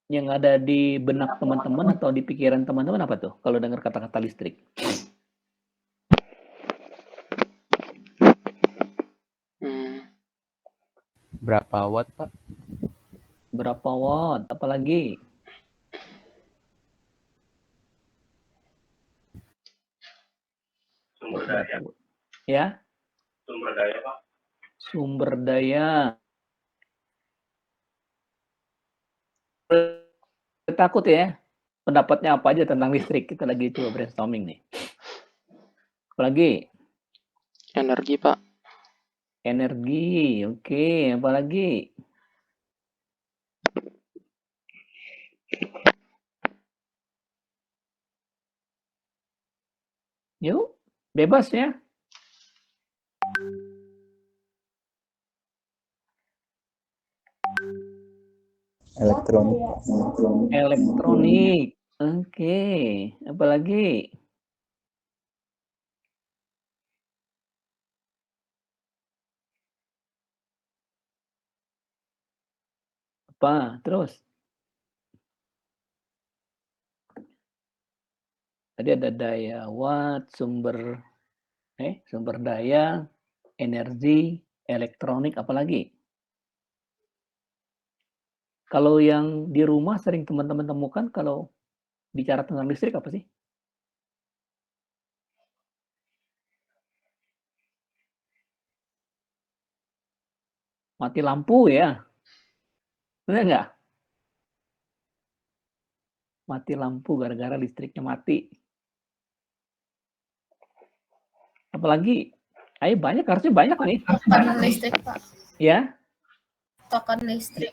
Yang ada di benak teman-teman atau di pikiran teman-teman apa tuh kalau dengar kata-kata listrik? Berapa watt, Pak? Berapa watt? Apalagi? Sumber daya. Ya? Sumber daya, Pak. Sumber daya. Takut ya? Pendapatnya apa aja tentang listrik? Kita lagi coba brainstorming nih. Apalagi? Energi, Pak. Energi. Oke, apalagi? Yuk, bebas ya. Elektronik. Elektronik. Oke, apalagi? Apa? Terus? Tadi ada daya watt, sumber daya, energi, elektronik, apalagi? Kalau yang di rumah sering teman-teman temukan kalau bicara tentang listrik apa sih? Mati lampu ya. Benar nggak? Mati lampu gara-gara listriknya mati. Apalagi? Ayo banyak, harusnya banyak nih. Token listrik, Pak. Ya? Token listrik.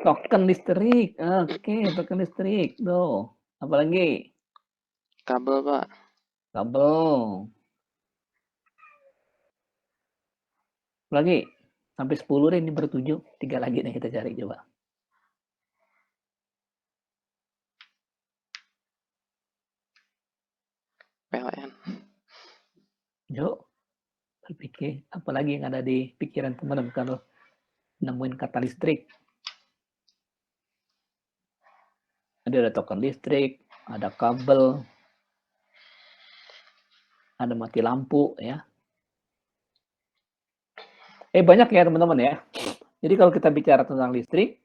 Token listrik. Oke, token listrik. Tuh. Apalagi? Kabel, Pak. Kabel. Apalagi? Sampai 10 deh, ini baru 7. 3 lagi nih kita cari coba. PLN. Yuk. Berpikir, apalagi yang ada di pikiran teman-teman kalau nemuin kata listrik. Ada token listrik, ada kabel, ada mati lampu ya. Banyak ya teman-teman ya. Jadi kalau kita bicara tentang listrik,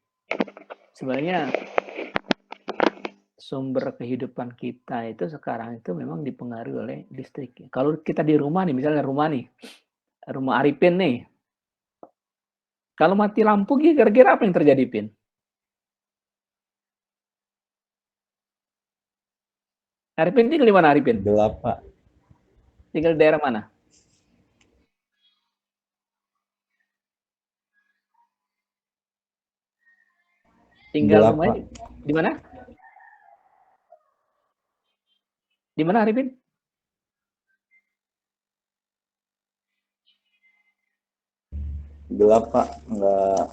sebenarnya sumber kehidupan kita itu sekarang itu memang dipengaruhi oleh listrik. Kalau kita di rumah nih, misalnya rumah Arifin nih. Kalau mati lampu, kira-kira apa yang terjadi, Pin? Arifin tinggal di mana, Arifin? Gelap, Pak. Tinggal di daerah mana? Tinggal Gelap, rumahnya Pak. di mana? Di mana, Arifin? Gelap, Pak. Enggak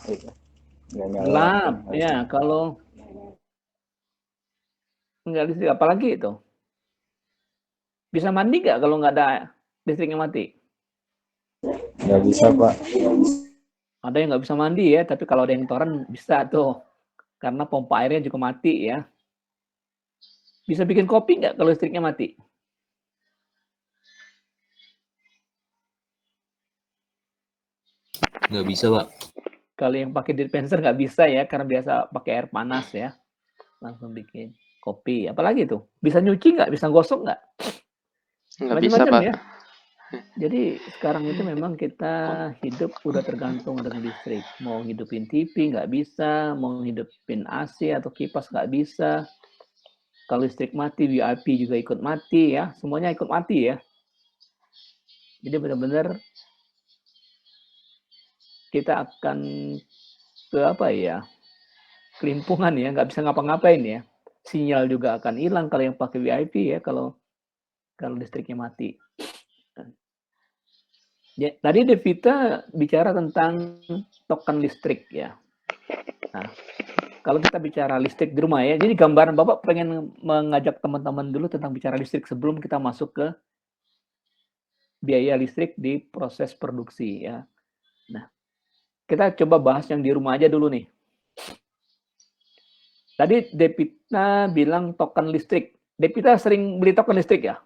nyala. Gelap. Ya, kalau nggak listrik, apalagi itu? Bisa mandi nggak kalau nggak ada listriknya mati? Nggak bisa, Pak. Ada yang nggak bisa mandi ya, tapi kalau ada yang toren bisa tuh. Karena pompa airnya juga mati ya. Bisa bikin kopi nggak kalau listriknya mati? Nggak bisa, Pak. Kalau yang pakai dispenser nggak bisa ya, karena biasa pakai air panas ya. Langsung bikin kopi. Apalagi tuh? Bisa nyuci nggak? Bisa gosok nggak? Nggak bisa, Macam-macam Pak. ya. Jadi sekarang itu memang kita hidup udah tergantung dengan listrik. Mau hidupin TV nggak bisa, mau hidupin AC atau kipas nggak bisa. Kalau listrik mati, VIP juga ikut mati ya. Semuanya ikut mati ya. Jadi benar-benar kita akan ke apa ya? Kelimpungan ya, nggak bisa ngapa-ngapain ya. Sinyal juga akan hilang kalau yang pakai VIP ya, kalau listriknya mati. Ya, tadi Devita bicara tentang token listrik ya. Nah, kalau kita bicara listrik di rumah ya, jadi gambaran Bapak pengen mengajak teman-teman dulu tentang bicara listrik sebelum kita masuk ke biaya listrik di proses produksi ya. Nah, kita coba bahas yang di rumah aja dulu nih. Tadi Devita bilang token listrik. Devita sering beli token listrik ya?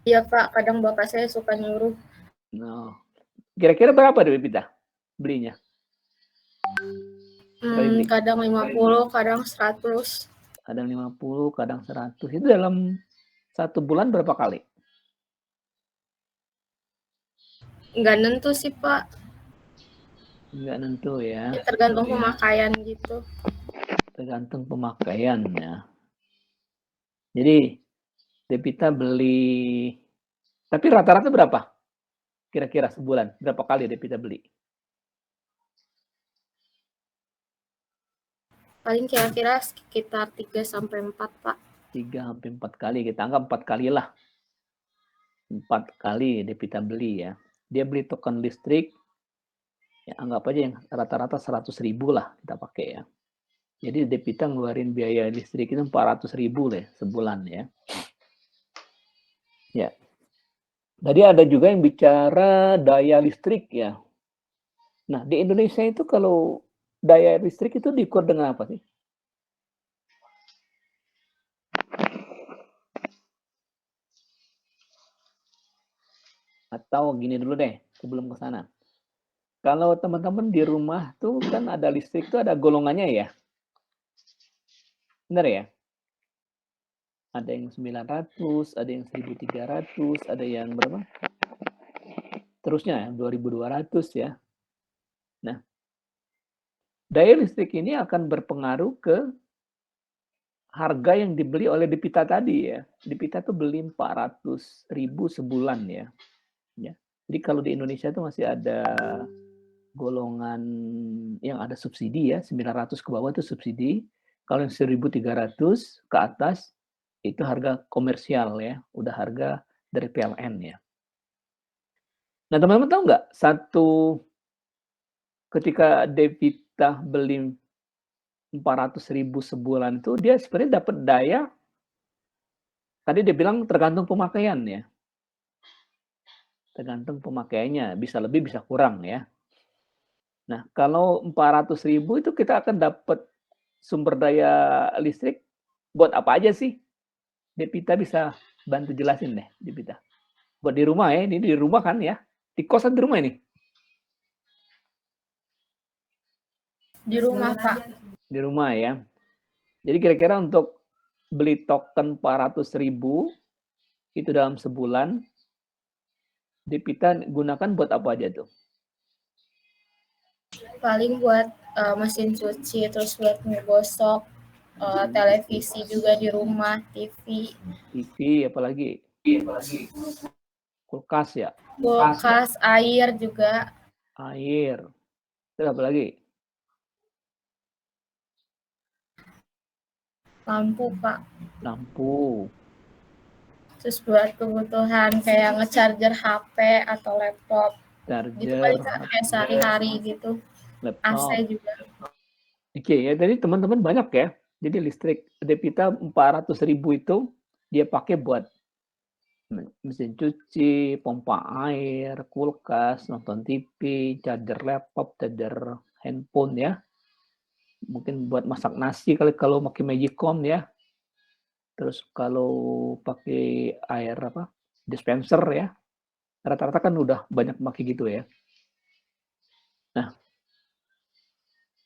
Iya Pak, kadang bapak saya suka nyuruh. No. Kira-kira berapa Devita belinya? Sekali beli. Kadang 50, kadang 100. Kadang 50, kadang 100. Itu dalam 1 bulan berapa kali? Nggak nentu sih Pak, Nggak nentu ya. ya, tergantung pemakaian gitu. Tergantung pemakaiannya. Jadi Devita beli, tapi rata-rata berapa? Kira-kira sebulan berapa kali Devita beli? Paling kira-kira sekitar 3-4 Pak. 3-4 kali, kita anggap 4 kali lah. 4 kali Devita beli ya. Dia beli token listrik, ya anggap aja yang rata-rata 100.000 lah kita pakai ya. Jadi Devita ngeluarin biaya listrik itu 400.000 deh sebulan ya. Ya. Tadi ada juga yang bicara daya listrik ya. Nah, di Indonesia itu kalau daya listrik itu diukur dengan apa sih? Atau gini dulu deh, sebelum ke sana. Kalau teman-teman di rumah tuh kan ada listrik tuh ada golongannya ya. Benar ya? Ada yang 900, ada yang 1.300, ada yang berapa? Terusnya 2.200 ya. Nah, daya listrik ini akan berpengaruh ke harga yang dibeli oleh Devita tadi ya. Devita tuh beli 400.000 sebulan ya. Jadi kalau di Indonesia tuh masih ada golongan yang ada subsidi ya, 900 ke bawah itu subsidi. Kalau yang 1.300 ke atas itu harga komersial ya, udah harga dari PLN ya. Nah, teman-teman tahu nggak, ketika Devita beli 400.000 sebulan itu dia sebenarnya dapat daya, tadi dia bilang tergantung pemakaian ya. Tergantung pemakaiannya, bisa lebih bisa kurang ya. Nah, kalau 400.000 itu kita akan dapat sumber daya listrik buat apa aja sih? Devita bisa bantu jelasin deh, Devita. Buat di rumah ya, ini di rumah kan ya? Di kosan di rumah ini? Di rumah Pak. Di rumah ya. Jadi kira-kira untuk beli token 400.000 itu dalam sebulan, Devita gunakan buat apa aja tuh? Paling buat mesin cuci, terus buat ngegosok, televisi juga di rumah, TV. TV apalagi? Kulkas ya? Kulkas, air juga. Air. Terus apa lagi? Lampu Pak. Lampu. Terus buat kebutuhan kayak nge-charger HP atau laptop. Gitu Charger, paling kayak sehari-hari gitu. AC laptop. juga. Oke ya, jadi teman-teman banyak ya. Jadi listrik Devita 400.000 itu dia pakai buat mesin cuci, pompa air, kulkas, nonton TV, charger laptop, charger handphone ya. Mungkin buat masak nasi kali kalau pakai Magicom ya. Terus kalau pakai air apa? Dispenser ya. Rata-rata kan udah banyak pakai gitu ya. Nah,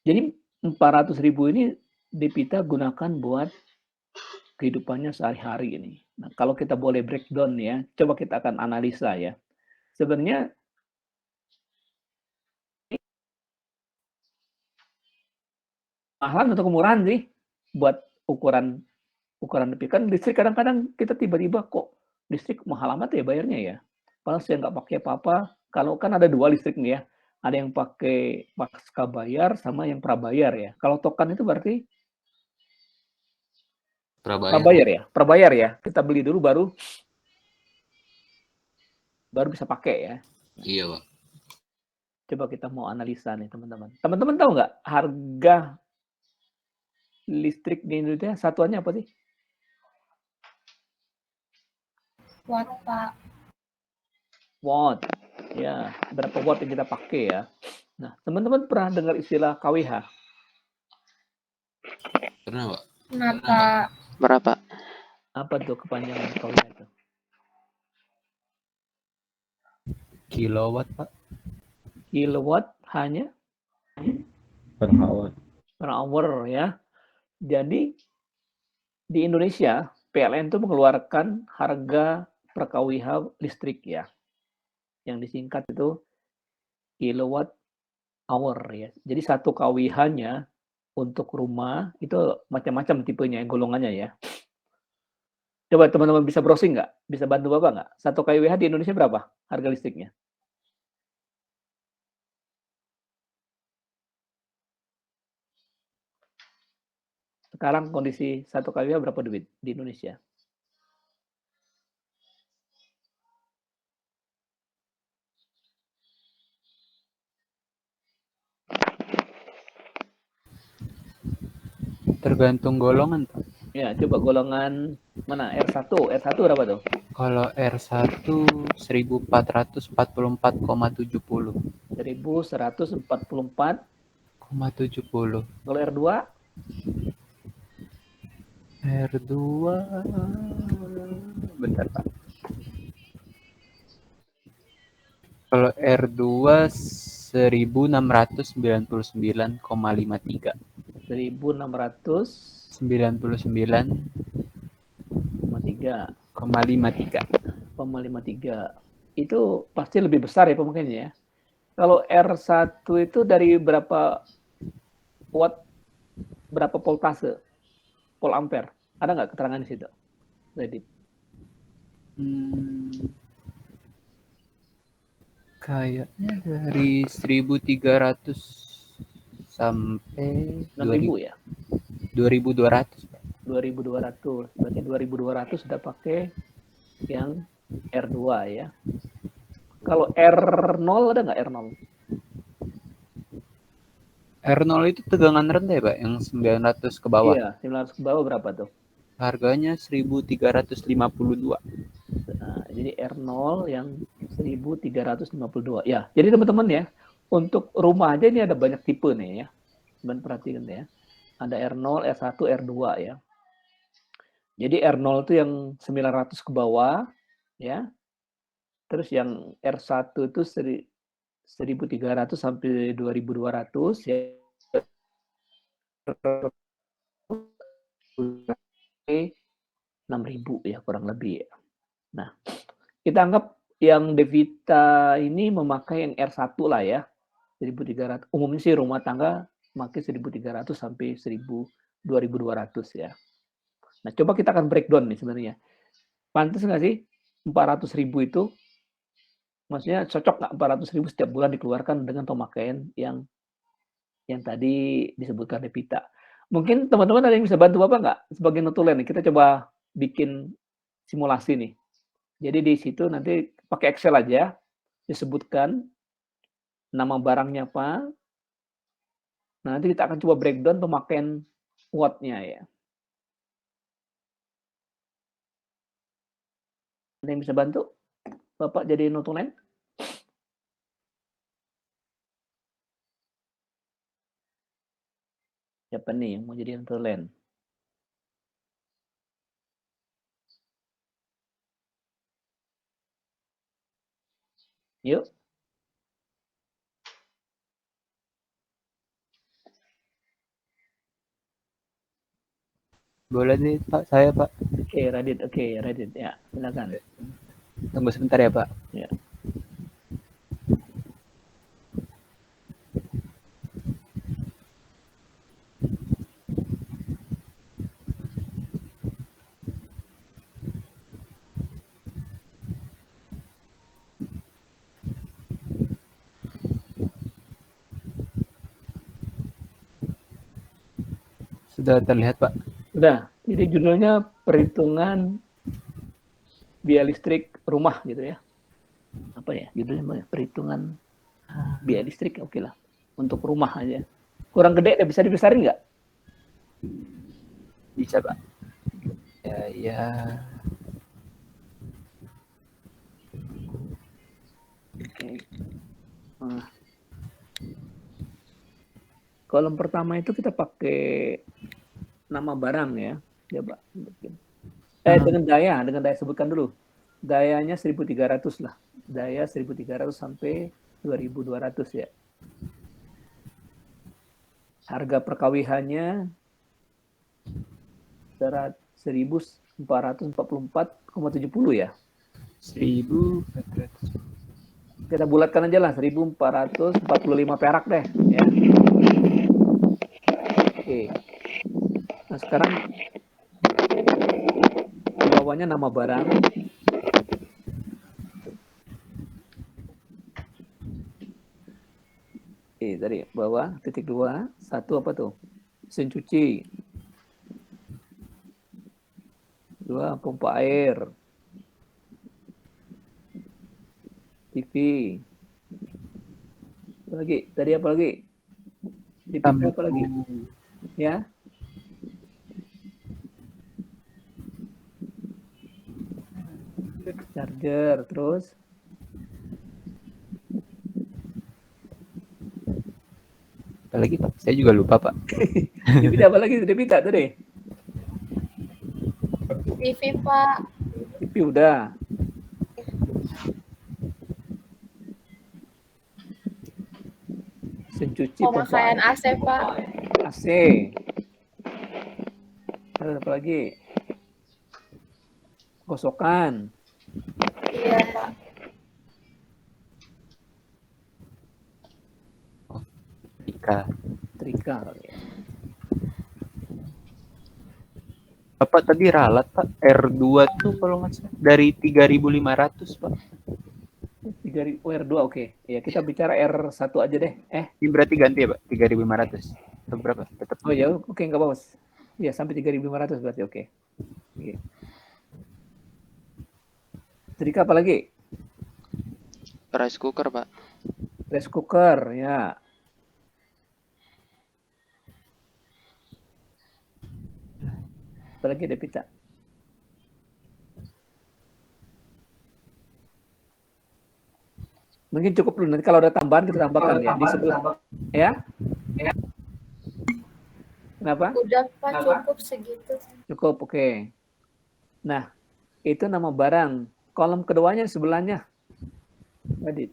jadi 400.000 ini Devita gunakan buat kehidupannya sehari-hari ini. Nah, kalau kita boleh breakdown ya, coba kita akan analisa ya. Sebenarnya mahalan atau kemurahan sih buat ukuran lebih. Kan listrik kadang-kadang kita tiba-tiba kok listrik mahal amat ya bayarnya ya. Padahal saya nggak pakai apa-apa. Kalau kan ada 2 listrik nih ya. Ada yang pakai pasca bayar sama yang prabayar ya. Kalau token itu berarti prabayar ya. Prabayar ya. Kita beli dulu baru bisa pakai ya. Iya, Pak. Coba kita mau analisa nih teman-teman. Teman-teman tahu nggak harga listrik di Indonesia satuannya apa sih? Watt Pak. Watt. Ya, berapa watt yang kita pakai ya. Nah, teman-teman pernah dengar istilah KWH? Pernah, Pak? Kenapa? Berapa? Apa tuh kepanjangan KWH itu? Kilowatt, Pak. Kilowatt hanya Per hour. per hour ya. Jadi di Indonesia PLN itu mengeluarkan harga per kWh listrik ya. Yang disingkat itu kilowatt hour ya. Jadi 1 kWh-nya untuk rumah itu macam-macam tipenya, golongannya ya. Coba teman-teman bisa browsing nggak? Bisa bantu Bapak nggak? 1 kWh di Indonesia berapa harga listriknya? Sekarang kondisi 1 kWh berapa duit di Indonesia? Tergantung golongan, Pak. Ya, coba golongan mana? R1. R1 berapa tuh? Kalau R1 1444,70. 1144. 70. Kalau R2? R2 bentar, Pak. Kalau R2 1699,53. 1699,53. Itu pasti lebih besar ya pemakaiannya ya. Kalau R1 itu dari berapa watt, berapa voltase, volt ampere? Ada nggak keterangan di situ? Reddit. Kayaknya dari 1300 sampai 6.000 ya? 2200, Pak. 2200. Berarti 2200 sudah pakai yang R2 ya. Kalau R0 ada nggak R0? R0 itu tegangan rendah ya, Pak, yang 900 ke bawah. Iya, 900 ke bawah berapa tuh? Harganya 1352. Nah, jadi R0 yang 1352. Ya, jadi teman-teman ya, untuk rumah aja ini ada banyak tipe nih ya. Teman perhatikan ya. Ada R0, R1, R2 ya. Jadi R0 itu yang 900 ke bawah ya. Terus yang R1 itu 1300 sampai 2200 ya. 6.000 ya kurang lebih ya. Nah, kita anggap yang Devita ini memakai yang R1 lah ya. 1.300. Umumnya sih rumah tangga memakai 1.300 sampai 2.200 ya. Nah, coba kita akan breakdown nih sebenarnya. Pantas nggak sih 400.000 itu? Maksudnya cocok nggak 400.000 setiap bulan dikeluarkan dengan pemakaian yang tadi disebutkan Devita? Mungkin teman-teman ada yang bisa bantu Bapak nggak sebagai notulen nih? Kita coba bikin simulasi nih. Jadi di situ nanti pakai Excel aja, disebutkan nama barangnya apa. Nah, nanti kita akan coba breakdown pemakaian watt-nya ya. Ada yang bisa bantu Bapak jadi notulen? Siapa nih yang mau jadi notulen? Yuk. Boleh nih, Pak, saya, Pak. Oke, Radit ya, silakan. Tunggu sebentar ya, Pak. Ya. Sudah terlihat, Pak. Udah, jadi judulnya perhitungan biaya listrik rumah gitu ya. Apa ya judulnya? Perhitungan biaya listrik, oke lah. Untuk rumah aja. Kurang gede, bisa dibesarin nggak? Bisa, Pak. Ya. Oke. Nah. Kolom pertama itu kita pakai nama barang ya. Coba. Dengan daya sebutkan dulu. Dayanya 1.300 lah. Daya 1.300 sampai 2.200 ya. Harga perkawihannya 1.444,70 ya. 1.400. Kita bulatkan aja lah 1.445 perak deh ya. Oke. Nah sekarang di bawahnya nama barang. Tadi bawah titik 2, 1 apa tuh? Mesin cuci. 2 pompa air. TV. Apa lagi? Tadi apa lagi? TV apa lagi? Ya. Charger, terus Apa lagi Pak? Saya juga lupa Pak. TV apa lagi? Udah minta tadi. TV, Pak. TV udah. Mesin cuci, Pemakaian AC, Pak. AC. Terus apa lagi? Gosokan. Iya, Pak. Trika. kali ya. Bapak tadi ralat Pak, R2 tuh kalau nggak salah dari 3.500 Pak. 3.000 R2 oke. Ya kita bicara R1 aja deh. Ini berarti ganti ya Pak, 3.500 atau berapa? Tetap. Oh ya, oke nggak apa-apa. Ya sampai 3.500 berarti oke. Oke. Trika apa lagi? Rice cooker, Pak. Rice cooker ya. Apalagi ada pizza. Mungkin cukup dulu, nanti kalau ada tambahan kita tambahkan ya di sebelah. Ya? Kenapa? Udah, Pak, cukup segitu. Cukup, oke. Nah, itu nama barang. Kolom keduanya sebelahnya. Tadi.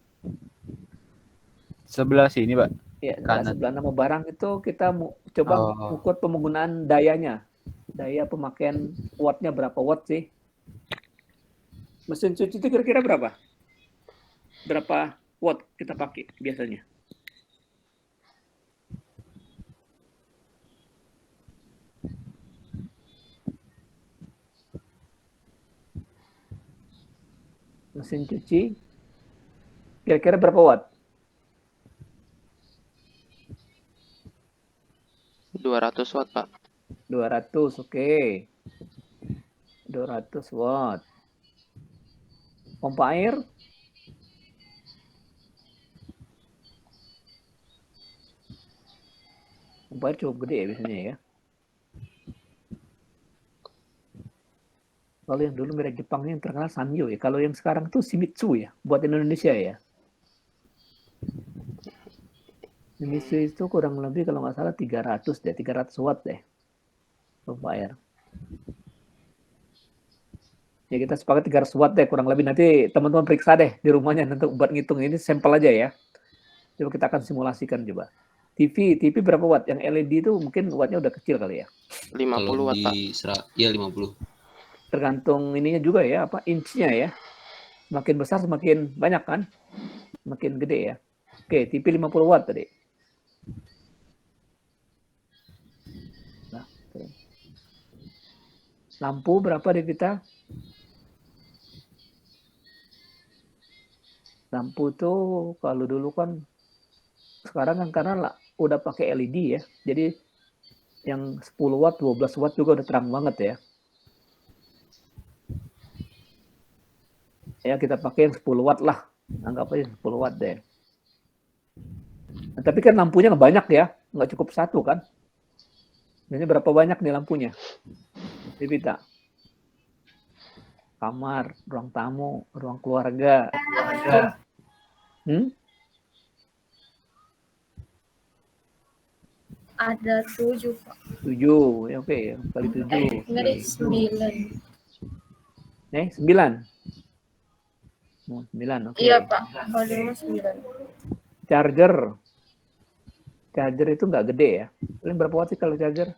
Sebelah sini Pak. Ya, Kanan. sebelah nama barang itu kita coba ukur penggunaan dayanya. Daya pemakaian wattnya berapa watt sih? Mesin cuci itu kira-kira berapa? Berapa watt kita pakai biasanya? Mesin cuci kira-kira berapa watt? 200 watt, Pak. 200, oke. 200 watt. Pompa air? Pompa air cukup gede ya biasanya ya. Kalau yang dulu merek Jepangnya yang terkenal Sanyo ya. Kalau yang sekarang tuh Shimizu ya, buat Indonesia ya. Shimizu itu kurang lebih kalau nggak salah 300 deh, 300 watt deh. Pompa air. Ya kita sepakat 300 watt deh kurang lebih. Nanti teman-teman periksa deh di rumahnya nanti buat ngitung. Ini sampel aja ya. Coba kita akan simulasikan coba. TV berapa watt? Yang LED itu mungkin wattnya udah kecil kali ya. 50 watt, Pak. Iya 50. Tergantung ininya juga ya, apa inchnya ya. Semakin besar semakin banyak kan? Semakin gede ya. Oke, TV 50 watt tadi. Nah, lampu berapa di kita? Lampu tuh kalau dulu kan sekarang kan karena udah pakai LED ya. Jadi yang 10 watt, 12 watt juga udah terang banget ya. Ya kita pakai yang 10 watt lah. Anggap aja 10 watt deh. Nah, tapi kan lampunya nggak banyak ya. Nggak cukup satu kan. Ini berapa banyak nih lampunya? Dipita. Kamar, ruang tamu, ruang keluarga. Ada 7 Pak. 7, ya oke, kali 7. Enggak deh, 9. 9. Oh, 9, oke. Iya Pak, kalau di rumah 9. Charger. Charger itu nggak gede ya. Paling berapa watt sih kalau charger?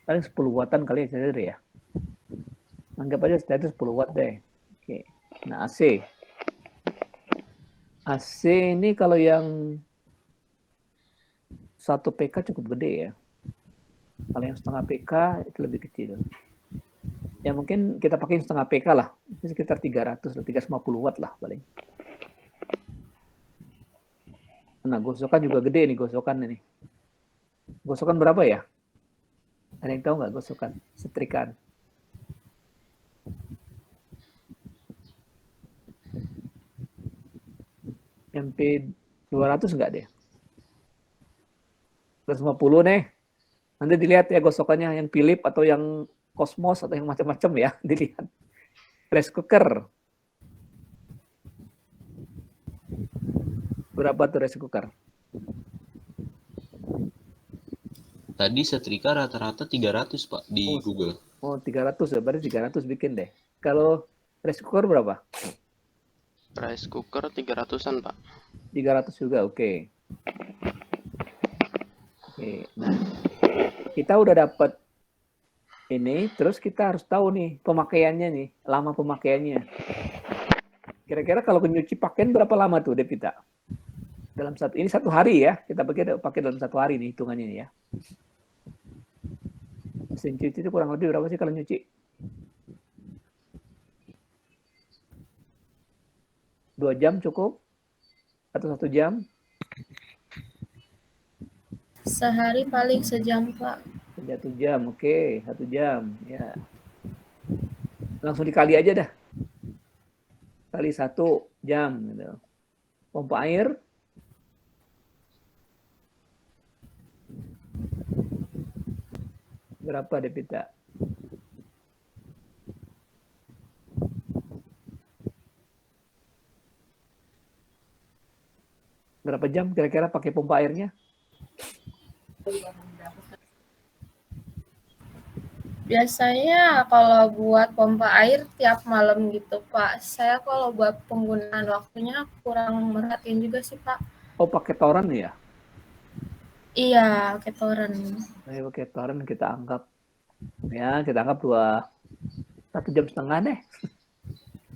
Paling 10 wattan kali ya charger ya. Anggap aja charger 10 watt deh. Oke. Nah, AC. AC ini kalau yang 1 PK cukup gede ya. Kalau yang setengah PK itu lebih kecil. Ya mungkin kita pakai setengah PK lah. Itu sekitar 300 atau 350 watt lah paling. Nah, gosokan juga gede nih gosokan ini. Gosokan berapa ya? Ada yang tahu nggak gosokan? Setrikaan. MP 200 nggak deh? 250 nih. Nanti dilihat ya gosokannya yang Philip atau yang Cosmos atau yang macam-macam ya. Dilihat. Rice cooker. Berapa tuh rice cooker? Tadi setrika rata-rata 300 Pak di Google. Oh 300 ya, berarti 300 bikin deh. Kalau rice cooker berapa? Rice cooker 300-an Pak. 300 juga, oke. Oke, nah kita udah dapat ini, terus kita harus tahu nih pemakaiannya nih, lama pemakaiannya. Kira-kira kalau nyuci pakaian berapa lama tuh, Devita? Dalam ini 1 hari ya, kita pakai dalam 1 hari nih hitungannya nih ya. Mesin cuci itu kurang lebih berapa sih kalau nyuci? 2 jam cukup? Atau 1 jam? Sehari paling sejam Pak. 1 jam, oke, 1 jam, ya. Langsung dikali aja dah. Kali 1 jam, gitu. Pompa air. Berapa Devita? Berapa jam kira-kira pakai pompa airnya? Biasanya kalau buat pompa air tiap malam gitu Pak. Saya kalau buat penggunaan waktunya kurang merhatiin juga sih Pak. Oh pakai toren ya? Iya, pakai toren. Ayo pakai toren kita anggap. Ya kita anggap 1,5 jam deh.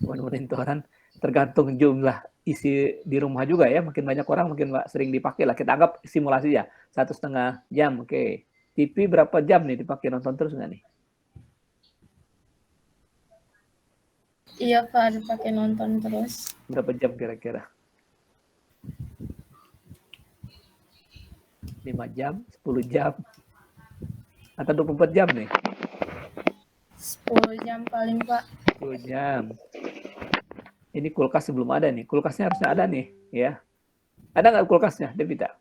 Menemuin toren. Tergantung jumlah isi di rumah juga ya. Makin banyak orang makin sering dipakai lah. Kita anggap simulasi ya. 1,5 jam, oke. TV berapa jam nih dipakai, nonton terus nggak nih? Iya Pak, dipakai nonton terus. Berapa jam kira-kira? 5 jam, 10 jam, atau 24 jam nih? 10 jam paling Pak. 10 jam. Ini kulkas belum ada nih. Kulkasnya harusnya ada nih, ya. Ada nggak kulkasnya, Devita?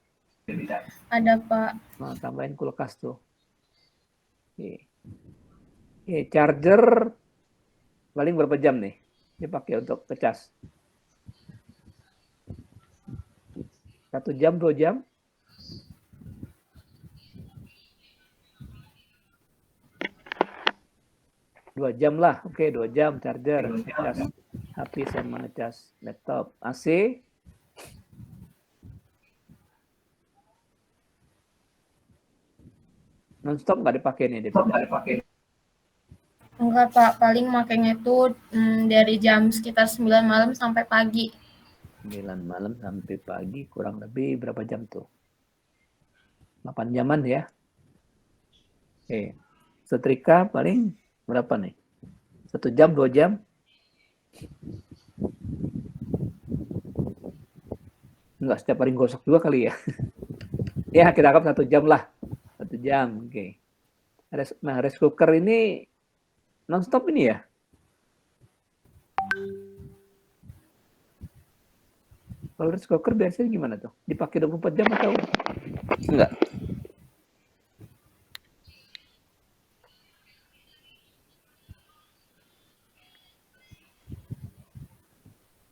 Ada Pak. Nah, tambahin kulkas tuh. Oke. Oke, charger paling berapa jam nih dipakai untuk ngecas? 1 jam, 2 jam? 2 jam lah. Oke, 2 jam charger. Ngecas HP sama ngecas laptop. AC? Non-stop nggak dipakai nih? Enggak Pak, paling makainya itu dari jam sekitar 9 malam sampai pagi. 9 malam sampai pagi, kurang lebih berapa jam tuh? 8 jaman ya? Oke. Setrika paling berapa nih? 1 jam, 2 jam? Enggak, setiap hari gosok juga kali ya? Ya, kita anggap 1 jam lah. 1 jam, oke. Nah, rice cooker ini non-stop ini ya? Kalau rice cooker biasanya gimana tuh? Dipakai 24 jam atau enggak?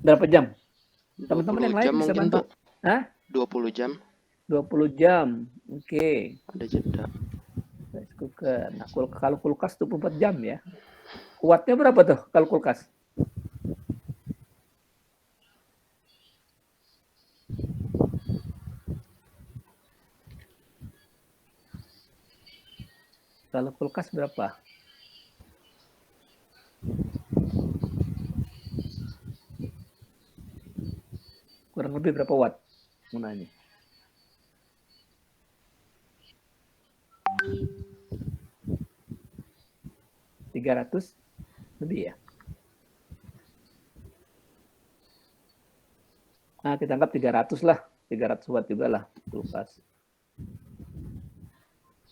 Berapa jam? Teman-teman yang lain bisa bantu? Hah? 20 jam. 20 jam. Oke. Ada jeda. Rice cooker. Nah, kalau kulkas 24 jam ya. Wattnya berapa tuh kalau kulkas? Kalau kulkas berapa? Kurang lebih berapa watt? Mau nanya. 300 lebih ya? Nah, kita anggap 300 lah. 300 watt juga lah kulkas.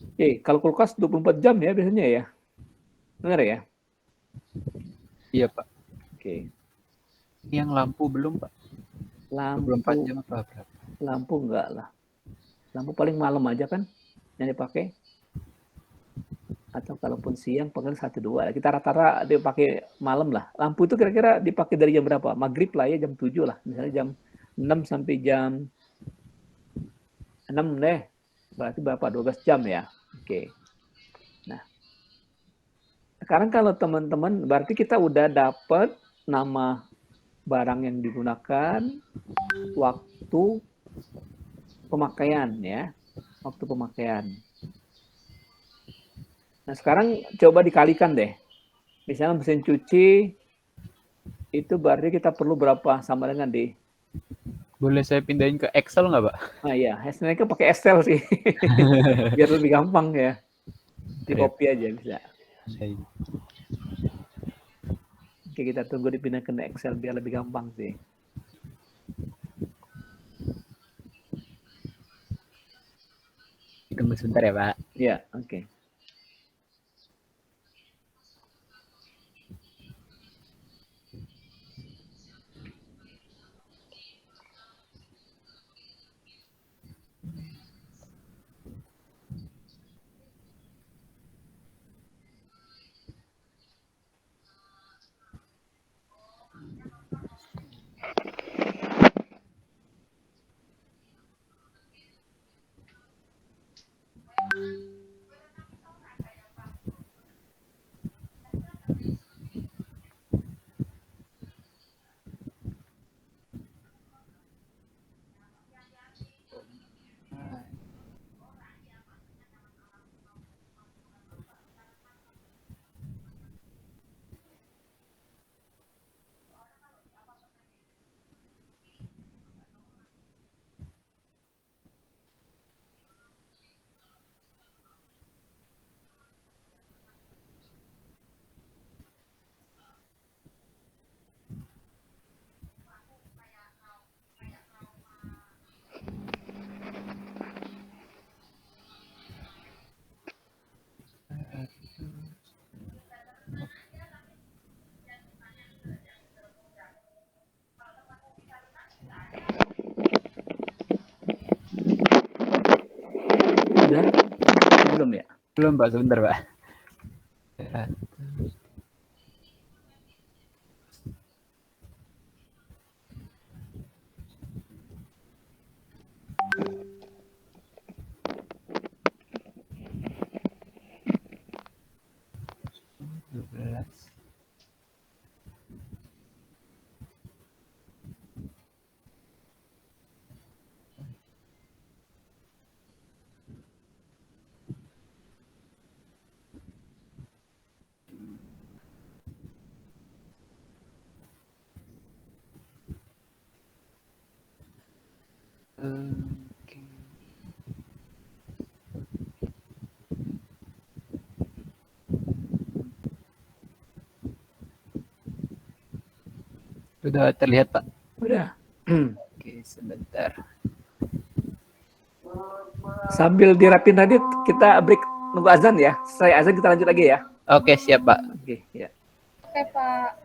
Oke, kalau kulkas 24 jam ya biasanya ya? Benar ya? Iya, Pak. Oke. Yang lampu belum, Pak? 24 jam apa berapa? Lampu enggak lah. Lampu paling malam aja kan yang dipakai. Atau kalaupun siang paling 1-2. Kita rata-rata dipakai malam lah. Lampu itu kira-kira dipakai dari jam berapa? Maghrib lah ya, jam 7 lah. Misalnya jam 6 sampai jam 6 deh. Berarti berapa? 12 jam ya. Oke. Nah, sekarang kalau teman-teman, berarti kita udah dapat nama barang yang digunakan, waktu pemakaian ya. Waktu pemakaian. Nah, sekarang coba dikalikan deh. Misalnya mesin cuci, itu berarti kita perlu berapa sama dengan D? Boleh saya pindahin ke Excel nggak, Pak? Nah ya, hasilnya pakai Excel sih. Biar lebih gampang ya. Di copy aja bisa. Oke, kita tunggu dipindah ke Excel biar lebih gampang sih. Tunggu sebentar ya, Pak. Ya, oke. Udah? Belum ya? Belum, Pak. Sebentar, Pak. Sudah terlihat, Pak? Udah. Oke, sebentar. Sambil dirapin tadi kita break nunggu azan ya. Selesai azan kita lanjut lagi ya. Oke, siap, Pak. Oke, ya. Oke, Pak.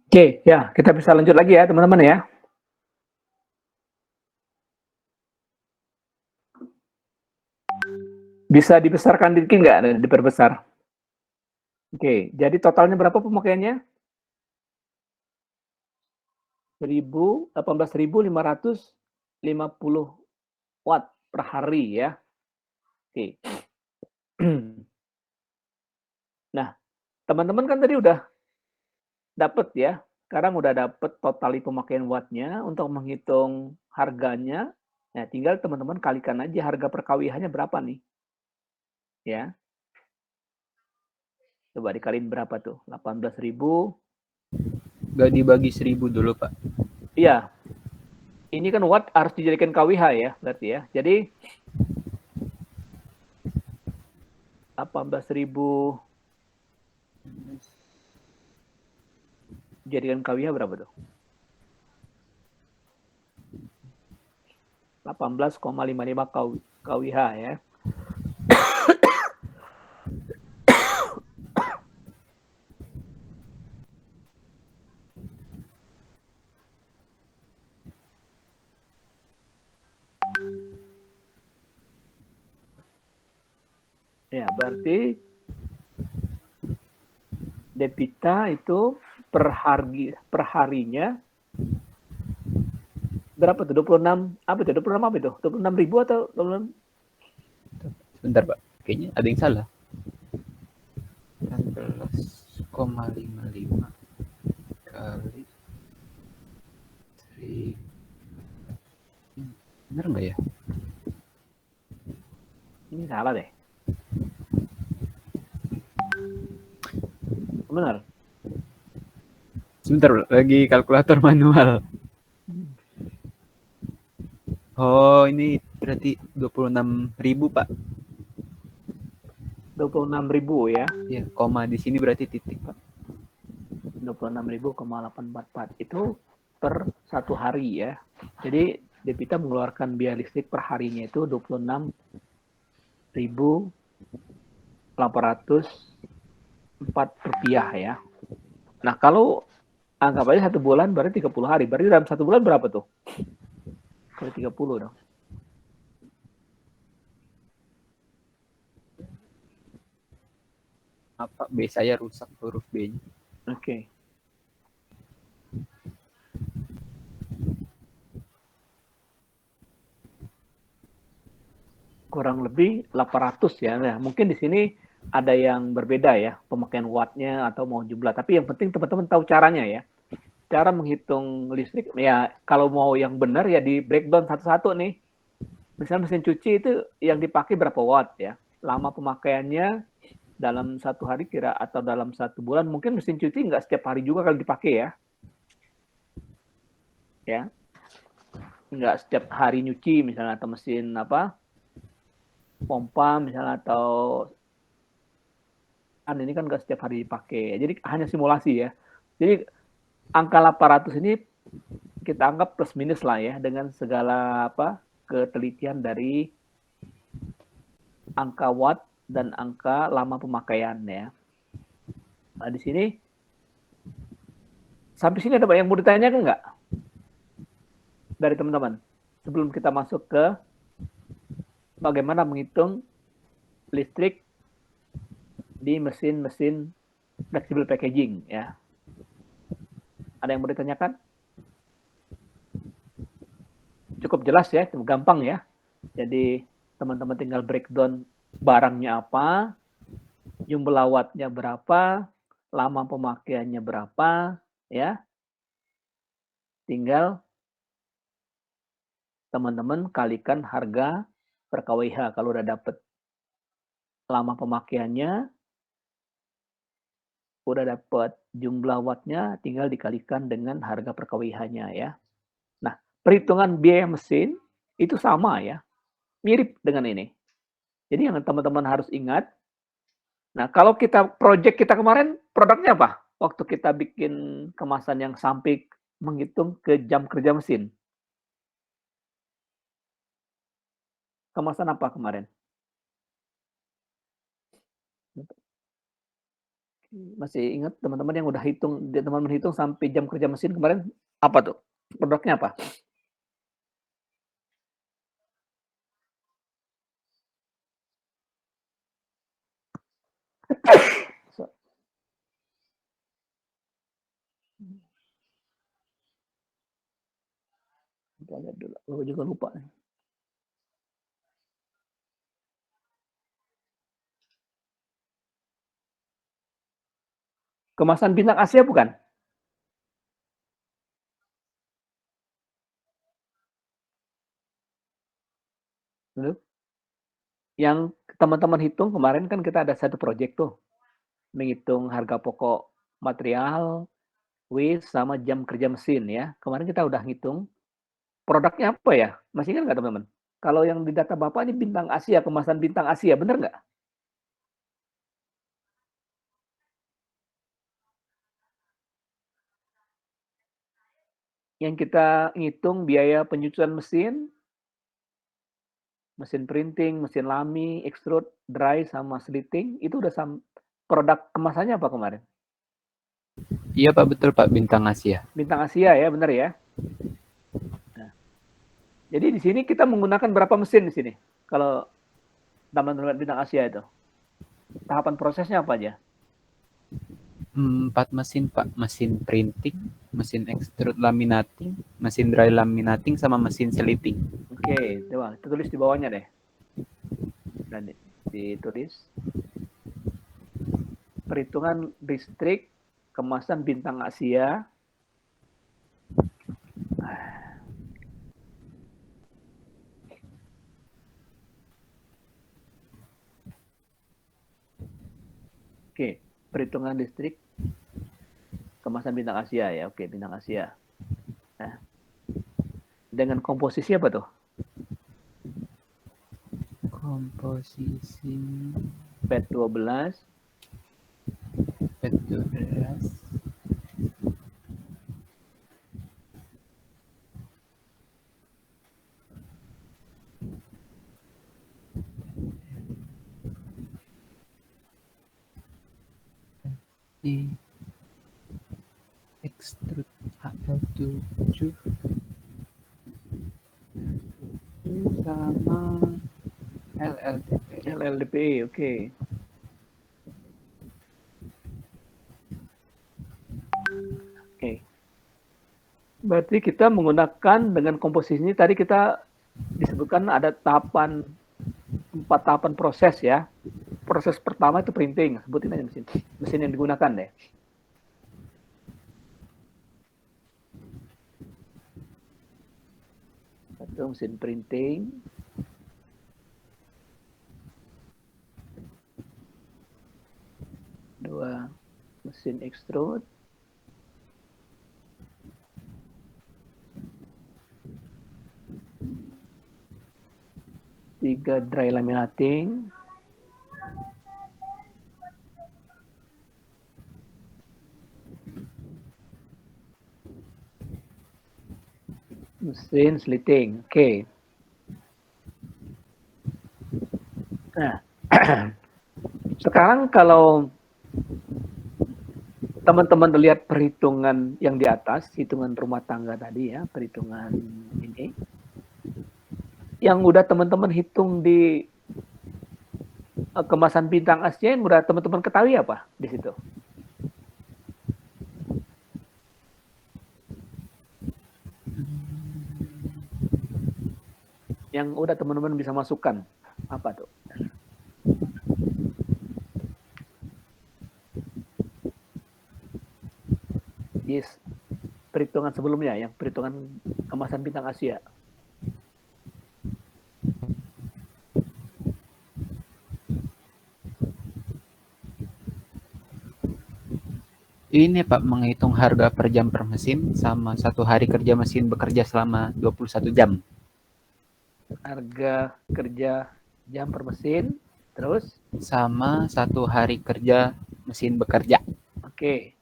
Oke, ya kita bisa lanjut lagi ya teman-teman ya. Bisa dibesarkan dikit nggak? Diperbesar. Oke, jadi totalnya berapa pemakaiannya? 18.550 watt per hari ya. Oke. Nah, teman-teman kan tadi udah dapet ya. Sekarang udah dapet total pemakaian wattnya untuk menghitung harganya. Nah, tinggal teman-teman kalikan aja harga per kWh-nya berapa nih. Ya. Coba dikaliin berapa tuh? 18.000. Gak dibagi 1.000 dulu, Pak. Iya. Ini kan watt harus dijadikan kWh ya, berarti ya. Jadi 18.000 jadikan kWh berapa tuh? 18,55 kWh ya. Ya, berarti debita itu per harinya berapa tuh? 26 apa itu? 26 apa itu? 26.000 atau 26? Sebentar, Pak. Kayaknya ada yang salah. 16,55 kali 1.000. Bener nggak ya? Ini salah deh. Benar. Sebentar, lagi kalkulator manual. Oh, ini berarti 26.000, Pak. 26.000 ya. Ya, koma di sini berarti titik, Pak. 26.000,844 itu per satu hari ya. Jadi debita mengeluarkan biaya listrik per harinya itu 26.804 rupiah ya. Nah, kalau anggap aja 1 bulan berarti 30 hari. Berarti dalam 1 bulan berapa tuh? Kali 30 dong. Apa B saya rusak huruf B-nya. Oke. Kurang lebih 800 ya. Nah, mungkin di sini ada yang berbeda ya, pemakaian wattnya atau mau jumlah. Tapi yang penting teman-teman tahu caranya ya. Cara menghitung listrik, ya kalau mau yang benar ya di breakdown satu-satu nih. Misalnya mesin cuci itu yang dipakai berapa watt ya. Lama pemakaiannya dalam 1 hari kira atau dalam 1 bulan. Mungkin mesin cuci nggak setiap hari juga kalau dipakai ya. Ya. Nggak setiap hari nyuci misalnya, atau mesin pompa misalnya, atau ini kan nggak setiap hari dipakai. Jadi hanya simulasi ya. Jadi angka 800 ini kita anggap plus minus lah ya, dengan segala ketelitian dari angka watt dan angka lama pemakaian ya. Nah, di sini sampai sini ada yang mau ditanyakan nggak dari teman-teman sebelum kita masuk ke bagaimana menghitung listrik di mesin-mesin flexible packaging ya. Ada yang mau ditanyakan? Cukup jelas ya, gampang ya. Jadi teman-teman tinggal breakdown barangnya apa, jumlah wattnya berapa, lama pemakaiannya berapa, ya. Tinggal teman-teman kalikan harga per kWh. Kalau udah dapet lama pemakaiannya, udah dapet jumlah wattnya, tinggal dikalikan dengan harga per kWh-nya ya. Nah, perhitungan biaya mesin itu sama ya, mirip dengan ini. Jadi yang teman-teman harus ingat, nah kalau project kita kemarin produknya apa? Waktu kita bikin kemasan yang sampai menghitung ke jam kerja mesin. Kemasan apa kemarin? Masih ingat teman-teman yang udah teman-teman hitung sampai jam kerja mesin kemarin apa tuh? Produknya apa? So- Kita lihat dulu. Aku juga lupa. Kemasan bintang Asia bukan? Dulu. Yang teman-teman hitung kemarin kan kita ada satu proyek tuh. Menghitung harga pokok material, waste, sama jam kerja mesin ya. Kemarin kita udah ngitung. Produknya apa ya? Masih ingat nggak teman-teman? Kalau yang di data Bapak ini bintang Asia, kemasan bintang Asia, bener nggak? Yang kita ngitung biaya penyucian mesin, mesin printing, mesin lami, extrude, dry, sama slitting, itu udah produk kemasannya apa kemarin? Iya Pak, betul Pak, bintang Asia. Bintang Asia ya, benar ya. Nah, jadi di sini kita menggunakan berapa mesin di sini? Kalau teman-teman bintang Asia itu, tahapan prosesnya apa aja? 4 mesin Pak, mesin printing, mesin extrude laminating, mesin dry laminating, sama mesin slitting. Oke, coba kita tulis di bawahnya deh. Dan ditulis perhitungan listrik kemasan bintang Asia. Oke, perhitungan listrik kemasan bintang Asia ya. Oke, bintang Asia. Nah, dengan komposisi apa tuh? Komposisi PET 12, PET 12, di extrude HL7 sama LLDPE, oke. Oke. Berarti kita menggunakan dengan komposisi ini tadi kita disebutkan ada 4 tahapan proses ya. Proses pertama itu printing, sebutin aja mesin yang digunakan deh. Satu mesin printing. Dua mesin extrude. Tiga dry laminating. Mesin slitting, oke. Nah, sekarang kalau teman-teman lihat perhitungan yang di atas, hitungan rumah tangga tadi ya, perhitungan ini, yang udah teman-teman hitung di kemasan bintang Asia, yang udah teman-teman ketahui apa di situ? Yang udah teman-teman bisa masukkan apa tuh? Yes, perhitungan sebelumnya, yang perhitungan kemasan bintang Asia. Ini Pak, menghitung harga per jam per mesin sama 1 hari kerja mesin bekerja selama 21 jam. Harga kerja jam per mesin, terus? Sama 1 hari kerja mesin bekerja. Oke.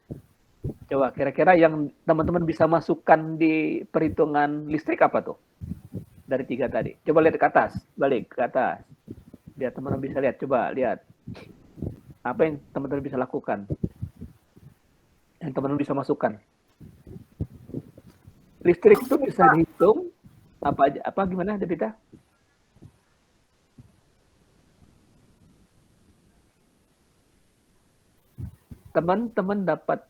Coba kira-kira yang teman-teman bisa masukkan di perhitungan listrik apa tuh? Dari 3 tadi. Coba lihat ke atas, balik ke atas. Biar teman-teman bisa lihat, coba lihat. Apa yang teman-teman bisa lakukan? yang teman-teman bisa masukkan. Listrik itu bisa dihitung apa aja, apa gimana, Devita? Teman-teman dapat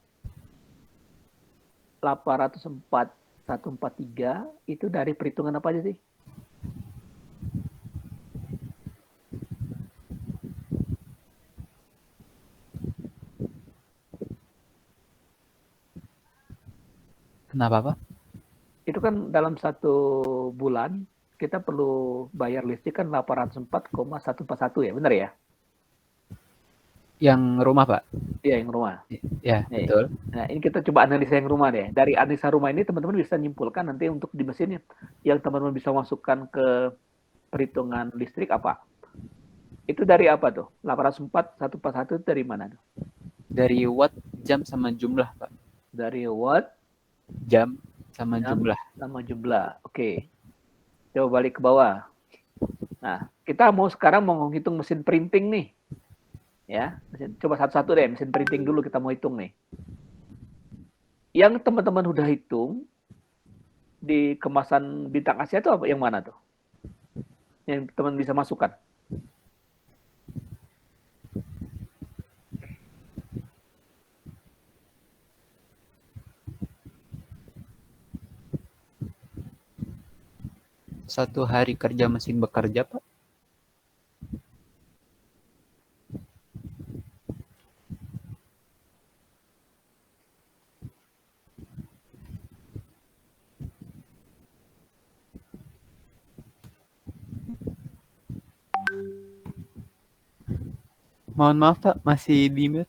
804.143 itu dari perhitungan apa aja sih? Kenapa, Pak? Itu kan dalam satu bulan kita perlu bayar listrik kan 804,141 ya, benar ya? Yang rumah, Pak? Iya, yang rumah. Ya, Nih. betul. Nah, ini kita coba analisa yang rumah deh. Dari analisa rumah ini teman-teman bisa nyimpulkan nanti untuk di mesinnya yang teman-teman bisa masukkan ke perhitungan listrik apa? Itu dari apa tuh? 804.141 itu dari mana tuh? Dari watt, jam, sama jumlah, Pak. Dari watt, Jam, sama jam, jumlah. sama jumlah. Oke. Coba balik ke bawah. Nah, kita mau sekarang mau ngitung mesin printing nih. Ya, coba satu-satu deh, mesin printing dulu kita mau hitung nih. Yang teman-teman udah hitung di kemasan bintang Asia itu apa yang mana tuh? Yang teman bisa masukkan. Satu hari kerja mesin bekerja, Pak. Mohon maaf, Pak, masih di mute.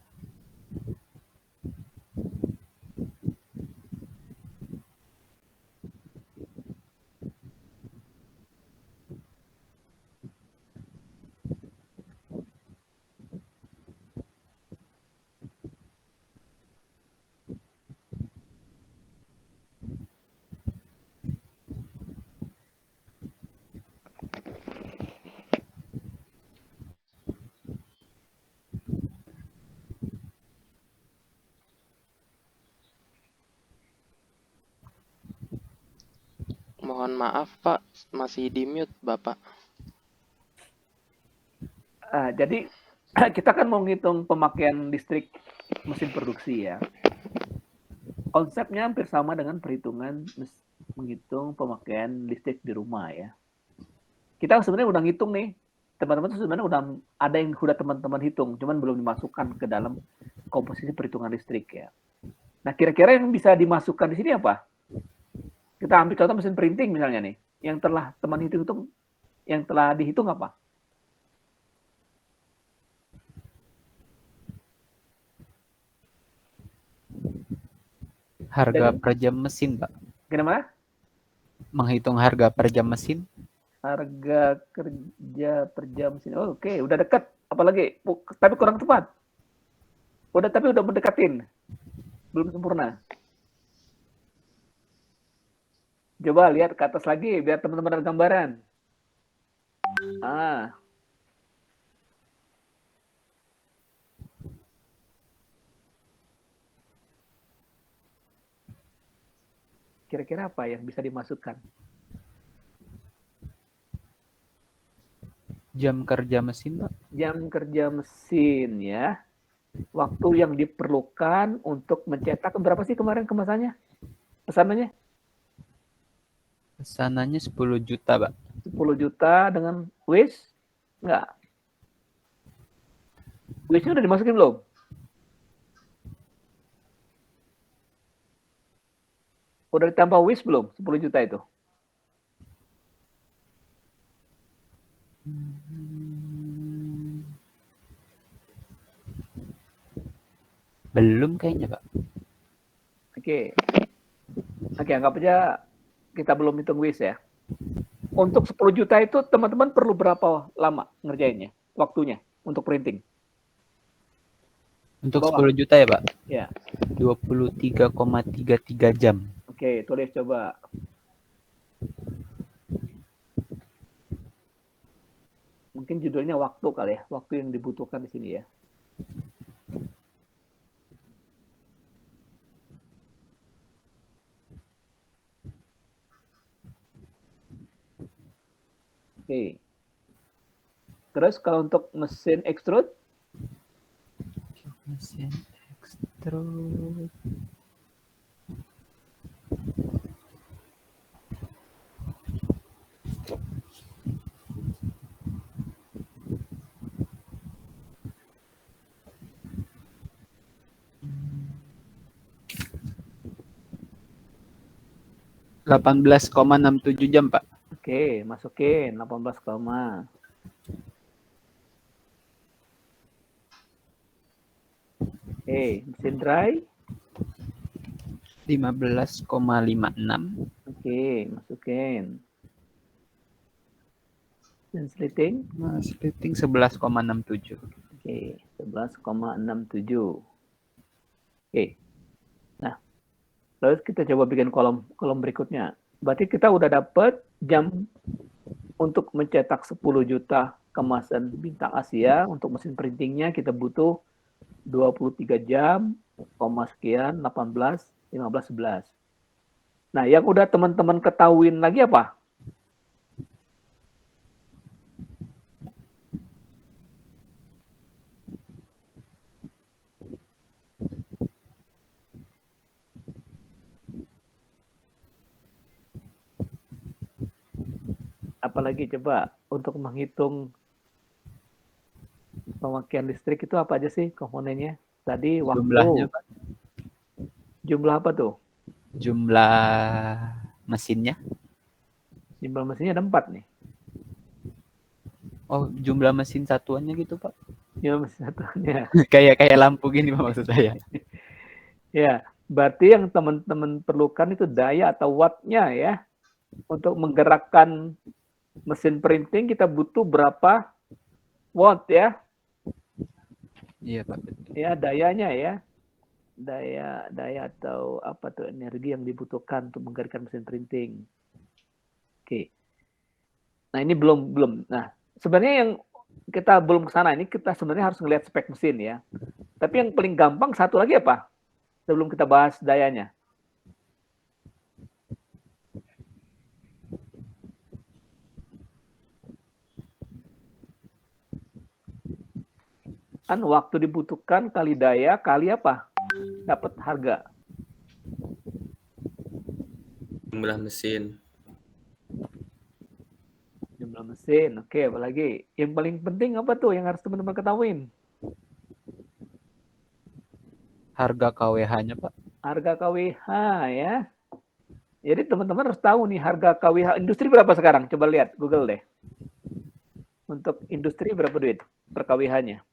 Mohon maaf Pak, masih di mute Bapak. Jadi kita kan mau ngitung pemakaian listrik mesin produksi ya. Konsepnya hampir sama dengan perhitungan menghitung pemakaian listrik di rumah ya. Kita sebenarnya udah ngitung nih, teman-teman tuh sebenarnya udah ada yang udah teman-teman hitung, cuman belum dimasukkan ke dalam komposisi perhitungan listrik ya. Nah, kira-kira yang bisa dimasukkan di sini apa? Kita ambil contoh mesin printing misalnya nih, yang telah teman hitung, yang telah dihitung apa? Harga per jam mesin, Pak. Kenapa? Menghitung harga per jam mesin. Harga kerja per jam mesin. Oh, oke, udah dekat. Apalagi, tapi kurang tepat. Tapi udah mendekatin. Belum sempurna. Coba lihat ke atas lagi, biar teman-teman ada gambaran. Kira-kira apa yang bisa dimasukkan? Jam kerja mesin, Pak. Jam kerja mesin ya. Waktu yang diperlukan untuk mencetak berapa sih kemarin kemasannya? Pesanannya? Pesanannya 10 juta, Pak. 10 juta dengan wish? Enggak. Wishnya udah dimasukin belum? Udah ditambah wish belum? 10 juta itu? Belum kayaknya, Pak. Oke, anggap aja kita belum hitung wish ya. Untuk 10 juta itu teman-teman perlu berapa lama ngerjainnya? Waktunya untuk printing? Untuk 10 juta ya, Pak? Ya. 23,33 jam. Oke, tulis coba. Mungkin judulnya waktu kali ya, waktu yang dibutuhkan di sini ya. Oke. Terus kalau untuk mesin extrude, Mesin extrude. Hmm. 18,67 jam, Pak. oke, masukin 18, oke, mesin dry, 15,56. oke, masukin. Mesin slitting, Splitting 11,67. oke, 11,67. Oke. Nah, terus kita coba bikin kolom berikutnya. Berarti kita udah dapat jam untuk mencetak 10 juta kemasan bintang Asia. Untuk mesin printingnya kita butuh 23 jam, sekian, 18, 15, 11. Nah, yang udah teman-teman ketahuin lagi apa? Apalagi coba untuk menghitung pemakaian listrik itu apa aja sih komponennya? Tadi waktu. Jumlahnya, Pak. Jumlah apa tuh? Jumlah mesinnya. Jumlah mesinnya ada 4 nih. Oh, jumlah mesin satuannya gitu, Pak. Jumlah mesin satuannya. kayak lampu gini, Pak, maksud saya. Ya, berarti yang teman-teman perlukan itu daya atau wattnya ya. Untuk menggerakkan mesin printing kita butuh berapa watt ya? Iya, Pak. Ya, dayanya ya. Daya atau apa tuh energi yang dibutuhkan untuk menggerakkan mesin printing. Oke. Nah, ini belum. Nah, sebenarnya yang kita belum ke sana, ini kita sebenarnya harus ngelihat spek mesin ya. Tapi yang paling gampang satu lagi apa? Sebelum kita bahas dayanya. Kan waktu dibutuhkan kali daya kali apa? Dapat harga. Jumlah mesin. Jumlah mesin. Oke, apalagi? Yang paling penting apa tuh yang harus teman-teman ketahuin? Harga KWH-nya, Pak. Harga KWH ya. Jadi teman-teman harus tahu nih harga KWH industri berapa sekarang? Coba lihat Google deh. Untuk industri berapa duit per KWH-nya?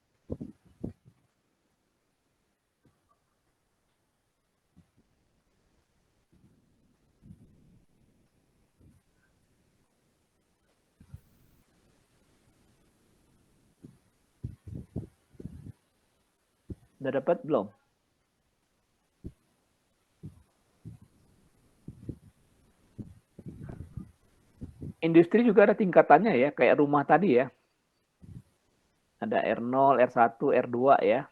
Udah dapat belum? Industri juga ada tingkatannya ya, kayak rumah tadi ya. Ada R0, R1, R2 ya.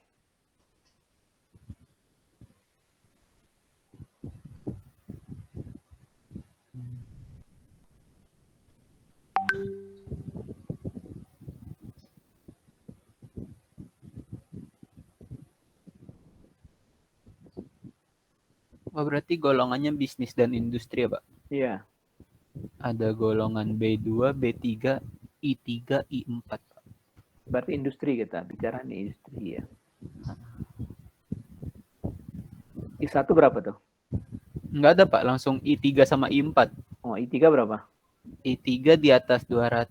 Oh, berarti golongannya bisnis dan industri ya, Pak? Iya. Ada golongan B2, B3, I3, I4. Pak. Berarti industri kita, bicara nih industri ya. I1 berapa tuh? Enggak ada, Pak. Langsung I3 sama I4. Oh, I3 berapa? I3 di atas 200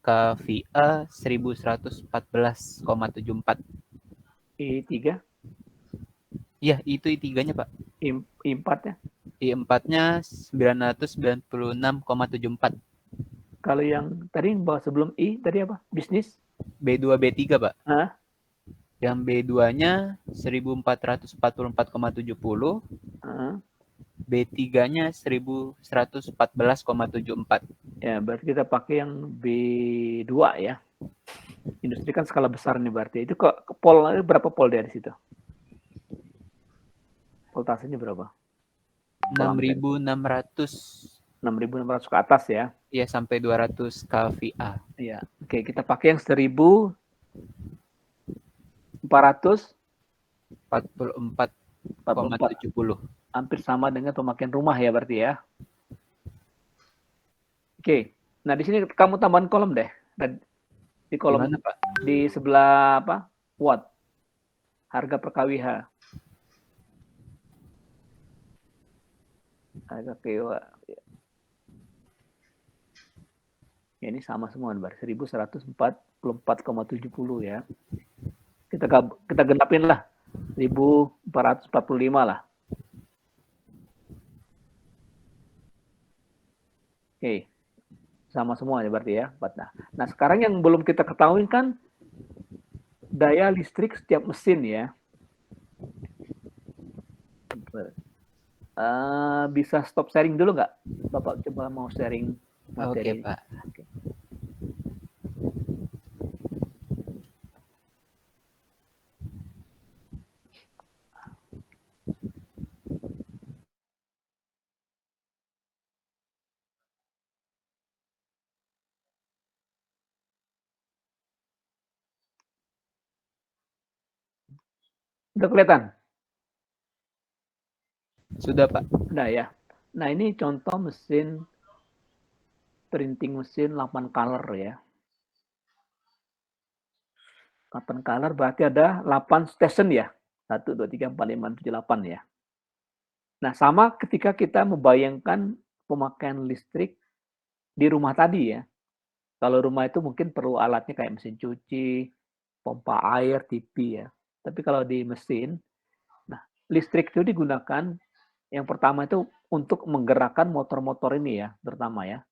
kVA 1114,74. I3? Iya, itu I3-nya, Pak. I4-nya? I4-nya 996,74. Kalau yang tadi bahwa sebelum I, tadi apa? Bisnis? B2, B3, Pak. Hah? Yang B2-nya 1444,70. B3-nya 1114,74. Ya, berarti kita pakai yang B2 ya. Industri kan skala besar nih berarti. Itu kok pol berapa pol dari situ? Voltasenya berapa? 6.600 6.600 ke atas ya. Iya, sampai 200 kVA. Iya. Oke, kita pakai yang 1.440, 44,70. hampir sama dengan pemakaian rumah ya berarti ya. Oke. Nah, di sini kamu tambahan kolom deh. Di kolom Gimana, Pak? di sebelah apa? Watt. Harga per kWh. Harga kWh. Ya, ini sama semua, Bar. 1.144,70 ya. Kita genapin lah. 1.445 lah. Oke. Sama semua ya berarti ya. Nah, sekarang yang belum kita ketahui kan daya listrik setiap mesin ya. Bisa stop sharing dulu nggak? Bapak coba mau sharing materi. Oke, Pak. Oke. Udah kelihatan? Sudah, Pak. Udah ya. Nah, ini contoh mesin printing mesin 8 color ya. 8 color berarti ada 8 station ya. 1, 2, 3, 4, 5, 6, 7, 8 ya. Nah, sama ketika kita membayangkan pemakaian listrik di rumah tadi ya. Kalau rumah itu mungkin perlu alatnya kayak mesin cuci, pompa air, TV ya. Tapi kalau di mesin, nah listrik itu digunakan yang pertama itu untuk menggerakkan motor-motor ini ya, terutama ya.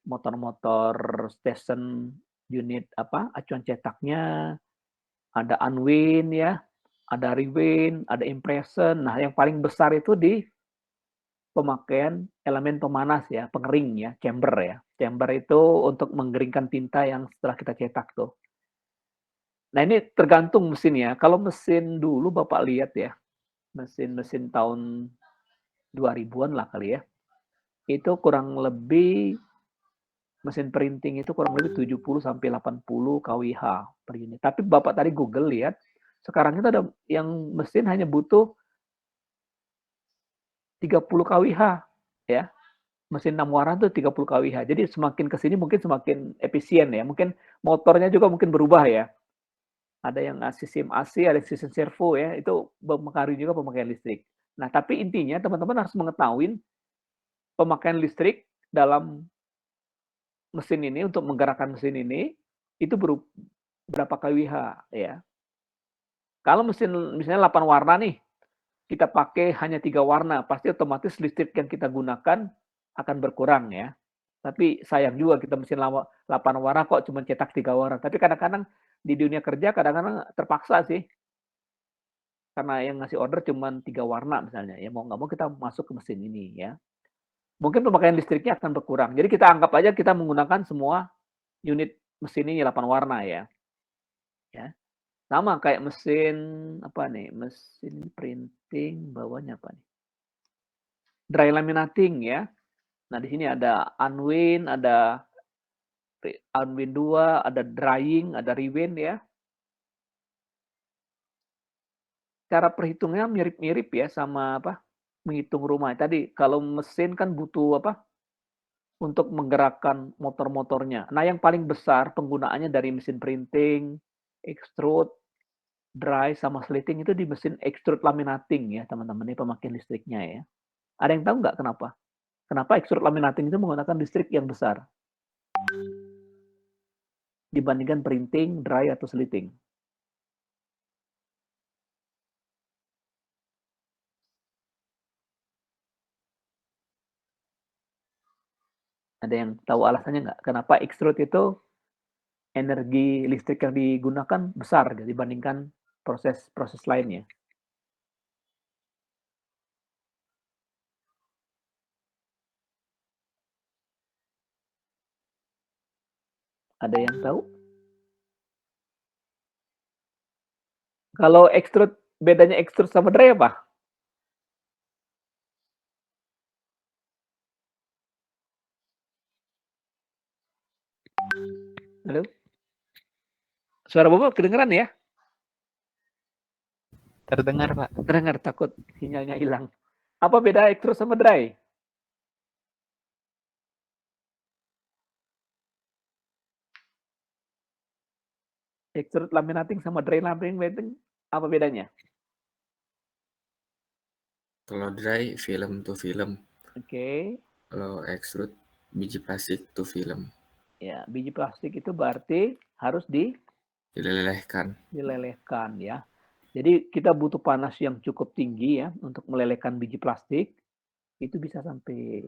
Motor-motor station unit acuan cetaknya, ada unwind ya, ada rewind, ada impression. Nah, yang paling besar itu di pemakaian elemen pemanas ya, pengering ya, chamber ya. Chamber itu untuk menggeringkan tinta yang setelah kita cetak tuh. Nah, ini tergantung mesinnya. Kalau mesin dulu Bapak lihat ya, mesin-mesin tahun 2000-an lah kali ya. Itu kurang lebih mesin printing itu kurang lebih 70 sampai 80 kWh per unit. Tapi Bapak tadi Google lihat, sekarang itu ada yang mesin hanya butuh 30 kWh ya. Mesin 6 warna tuh 30 kWh. Jadi semakin ke sini mungkin semakin efisien ya. Mungkin motornya juga mungkin berubah ya. Ada yang sistem AC, ada sistem servo ya. Itu mempengaruhi juga pemakaian listrik. Nah, tapi intinya teman-teman harus mengetahui pemakaian listrik dalam mesin ini untuk menggerakkan mesin ini itu berapa kWh ya. Kalau mesin misalnya 8 warna nih, kita pakai hanya 3 warna, pasti otomatis listrik yang kita gunakan akan berkurang ya. Tapi sayang juga kita mesin 8 warna kok cuma cetak 3 warna. Tapi kadang-kadang di dunia kerja kadang-kadang terpaksa sih. Karena yang ngasih order cuma 3 warna misalnya. Ya mau nggak mau kita masuk ke mesin ini ya. Mungkin pemakaian listriknya akan berkurang. Jadi kita anggap aja kita menggunakan semua unit mesin ini 8 warna ya. Ya. Sama kayak mesin apa nih? Mesin printing bawahnya apa nih? Dry laminating ya. Nah, di sini ada unwind, ada unwind 2, ada drying, ada rewind ya. Cara perhitungannya mirip-mirip ya sama menghitung rumah. Tadi kalau mesin kan butuh untuk menggerakkan motor-motornya. Nah, yang paling besar penggunaannya dari mesin printing, extrude, dry sama slitting itu di mesin extrude laminating ya, teman-teman. Ini pemakaian listriknya ya. Ada yang tahu nggak kenapa? Kenapa extrude laminating itu menggunakan listrik yang besar dibandingkan printing, dry atau slitting? Ada yang tahu alasannya nggak? Kenapa extrude itu energi listrik yang digunakan besar dibandingkan proses-proses lainnya? Ada yang tahu? Kalau extrude, bedanya extrude sama dry apa? Halo? Suara Bapak kedengeran ya? Terdengar, Pak. Terdengar, takut sinyalnya hilang. Apa beda extrude sama dry? Extrude laminating sama dry laminating apa bedanya? Kalau dry, film to film. Oke. Kalau extrude, biji plastik to film. Ya, biji plastik itu berarti harus Dilelehkan. dilelehkan ya. Jadi kita butuh panas yang cukup tinggi ya untuk melelehkan biji plastik. Itu bisa sampai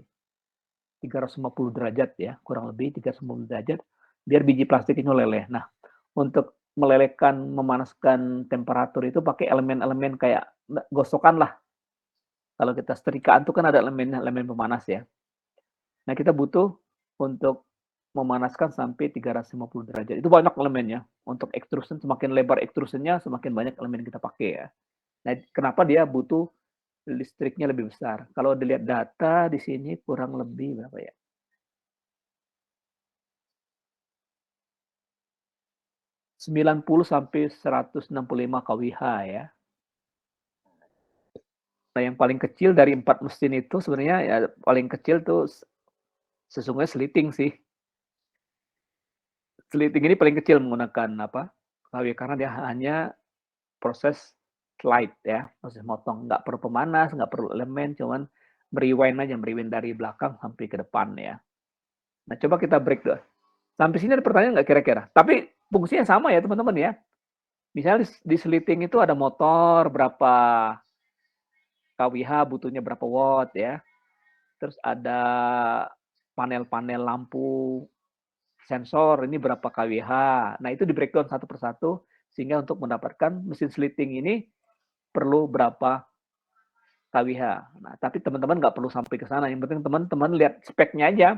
350 derajat ya, kurang lebih 350 derajat biar biji plastik itu leleh. Nah, untuk melelehkan, memanaskan temperatur itu pakai elemen-elemen kayak gosokan lah. Kalau kita setrikaan itu kan ada elemen pemanas ya. Nah, kita butuh untuk memanaskan sampai 350 derajat. Itu banyak elemennya. Untuk extrusion, semakin lebar extrusionnya, semakin banyak elemen yang kita pakai ya. Nah, kenapa dia butuh listriknya lebih besar? Kalau dilihat data di sini kurang lebih berapa ya? 90 sampai 165 kWh ya. Nah, yang paling kecil dari 4 mesin itu sebenarnya ya paling kecil tuh sesungguhnya slitting sih. Slitting ini paling kecil menggunakan apa? KW karena dia hanya proses slide ya, proses motong, nggak perlu pemanas, nggak perlu elemen, cuman meriwind dari belakang sampai ke depan ya. Nah, coba kita break dulu. Sampai sini ada pertanyaan nggak kira-kira? Tapi fungsinya sama ya teman-teman ya. Misalnya di slitting itu ada motor berapa kWh, butuhnya berapa watt ya. Terus ada panel-panel lampu sensor ini berapa kWh. Nah, itu di breakdown satu persatu sehingga untuk mendapatkan mesin slitting ini perlu berapa kWh. Nah, tapi teman-teman nggak perlu sampai ke sana. Yang penting teman-teman lihat speknya aja.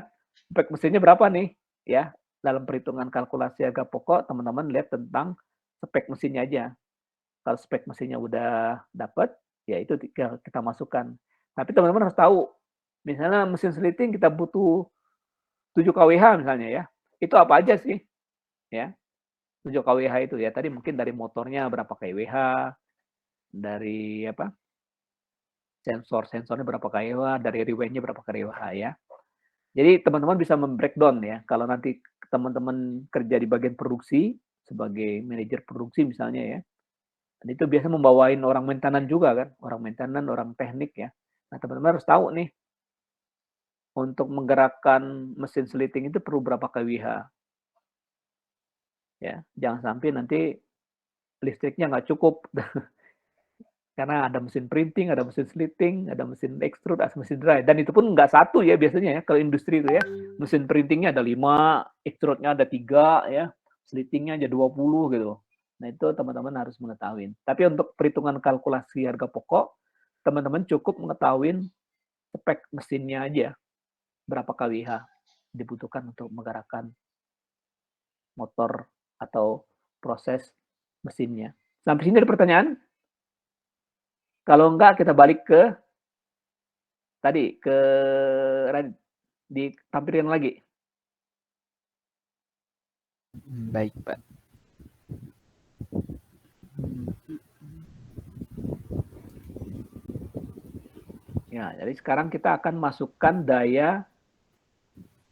Spek mesinnya berapa nih? Ya, dalam perhitungan kalkulasi harga pokok, teman-teman lihat tentang spek mesinnya aja. Kalau spek mesinnya udah dapat, ya itu kita masukkan. Tapi teman-teman harus tahu, misalnya mesin slitting kita butuh 7 kWh misalnya ya. Itu apa aja sih? Ya, 7 kWh itu ya. Tadi mungkin dari motornya berapa kWh, dari apa? Sensornya berapa kWh, dari rewindnya berapa kWh ya. Jadi teman-teman bisa membreakdown ya. Kalau nanti teman-teman kerja di bagian produksi sebagai manajer produksi misalnya ya. Dan itu biasa membawain orang maintenance juga kan, orang maintenance, orang teknik ya. Nah, teman-teman harus tahu nih untuk menggerakkan mesin slitting itu perlu berapa kWh. Ya, jangan sampai nanti listriknya nggak cukup. Karena ada mesin printing, ada mesin slitting, ada mesin extrude, ada mesin dry. Dan itu pun nggak satu ya biasanya ya, kalau industri itu ya. Mesin printingnya ada 5, extrude-nya ada 3, ya. Slittingnya aja 20 gitu. Nah itu teman-teman harus mengetahui. Tapi untuk perhitungan kalkulasi harga pokok, teman-teman cukup mengetahui spek mesinnya aja. Berapa kWh dibutuhkan untuk menggerakkan motor atau proses mesinnya. Sampai sini ada pertanyaan? Kalau enggak kita balik ke tadi ke ditampilkan lagi. Baik, Pak. Ya, jadi sekarang kita akan masukkan daya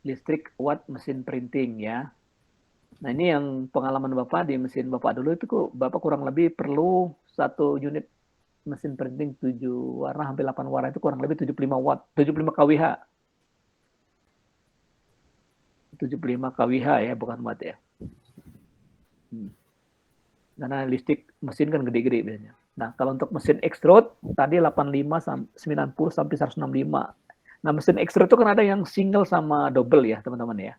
listrik watt mesin printing ya. Nah, ini yang pengalaman Bapak di mesin Bapak dulu itu Bapak kurang lebih perlu 1 unit mesin printing 7 warna hampir 8 warna itu kurang lebih 75 watt, 75 kWh. 75 kWh ya, bukan watt ya. Karena listrik mesin kan gede-gede biasanya. Nah, kalau untuk mesin extrude tadi 85 90 sampai 165. Nah, mesin extrude itu kan ada yang single sama double ya, teman-teman ya.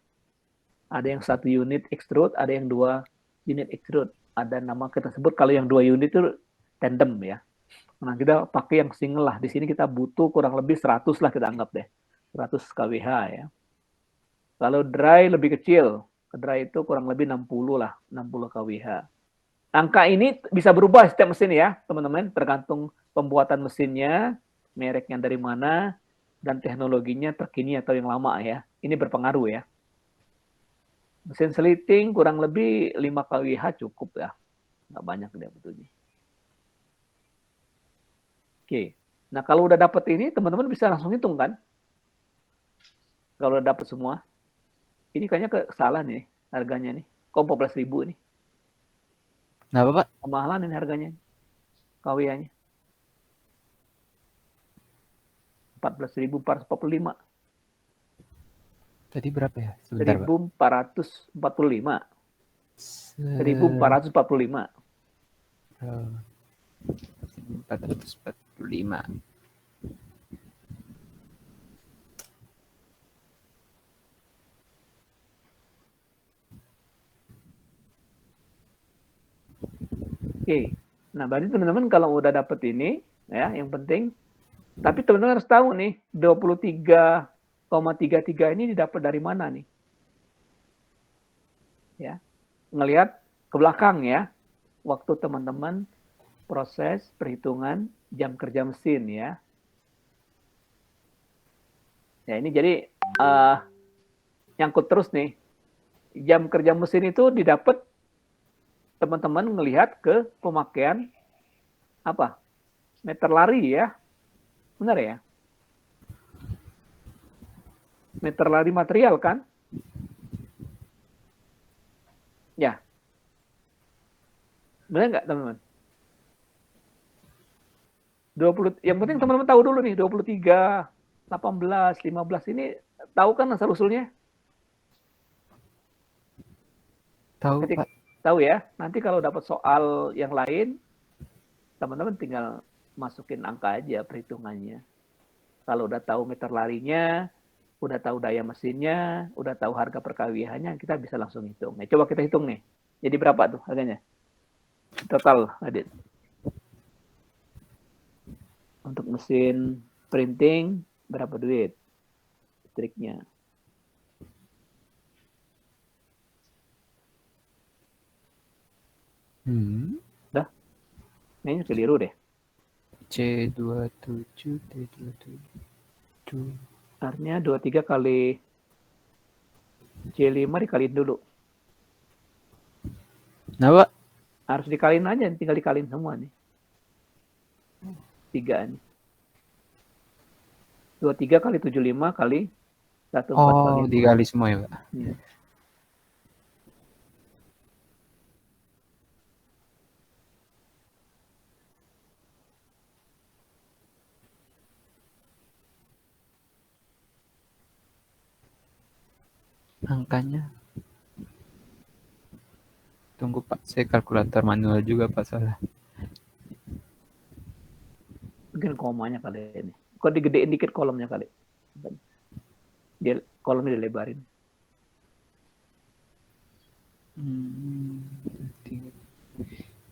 Ada yang 1 unit extrude, ada yang 2 unit extrude. Ada nama kita sebut kalau yang 2 unit itu tandem ya. Nah, kita pakai yang single lah. Di sini kita butuh kurang lebih 100 lah kita anggap deh. 100 kWh ya. Kalau dry lebih kecil. Dry itu kurang lebih 60 lah, 60 kWh. Angka ini bisa berubah setiap mesin ya, teman-teman. Tergantung pembuatan mesinnya, mereknya dari mana, dan teknologinya terkini atau yang lama ya. Ini berpengaruh ya. Mesin seliting kurang lebih 5 kWh cukup ya. Nggak banyak dia betulnya. Oke. Nah, kalau udah dapet ini, teman-teman bisa langsung hitung kan? Kalau udah dapet semua. Ini kayaknya salah nih harganya nih. Kok 14.000 nih? Kenapa, Pak? Kemahalan ini harganya. KWH-nya. 14.445. Tadi berapa ya? Sebentar, Pak. 1.445. 1.445. 445. Oke. Nah, berarti teman-teman kalau udah dapet ini, ya, yang penting, tapi teman-teman harus tahu nih, 23,33 ini didapat dari mana nih? Ya, ngelihat ke belakang ya, waktu teman-teman proses perhitungan jam kerja mesin ya. Ya, ini jadi nyangkut terus nih. Jam kerja mesin itu didapat teman-teman ngelihat ke pemakaian apa? Meter lari ya. Benar ya? Meter lari material kan? Ya. Benar nggak teman-teman? 20, yang penting teman-teman tahu dulu nih, 23, 18, 15 ini tahu kan asal-usulnya? Tahu, Ketika, Pak. tahu ya. Nanti kalau dapat soal yang lain, teman-teman tinggal masukin angka aja perhitungannya. Kalau udah tahu meter larinya, udah tahu daya mesinnya, udah tahu harga per kWh-nya, kita bisa langsung hitung. Nah, coba kita hitung nih. Jadi berapa tuh harganya? Total, Adit. Untuk mesin printing, berapa duit? Listriknya. Dah? Kayaknya keliru deh. C27, D27. Artinya 23 kali C5 dikaliin dulu. Nah, Pak. Harus dikaliin aja, tinggal dikaliin semua nih. 3 nih. 23 kali 75 kali 14 Oh, kali 5. dikali semua ya, Pak. Ya. Angkanya. Tunggu, Pak. Saya kalkulator manual juga, Pak, salah. Mungkin komanya kali ini. Kok digedein dikit kolomnya kali. Dia kolomnya dilebarin.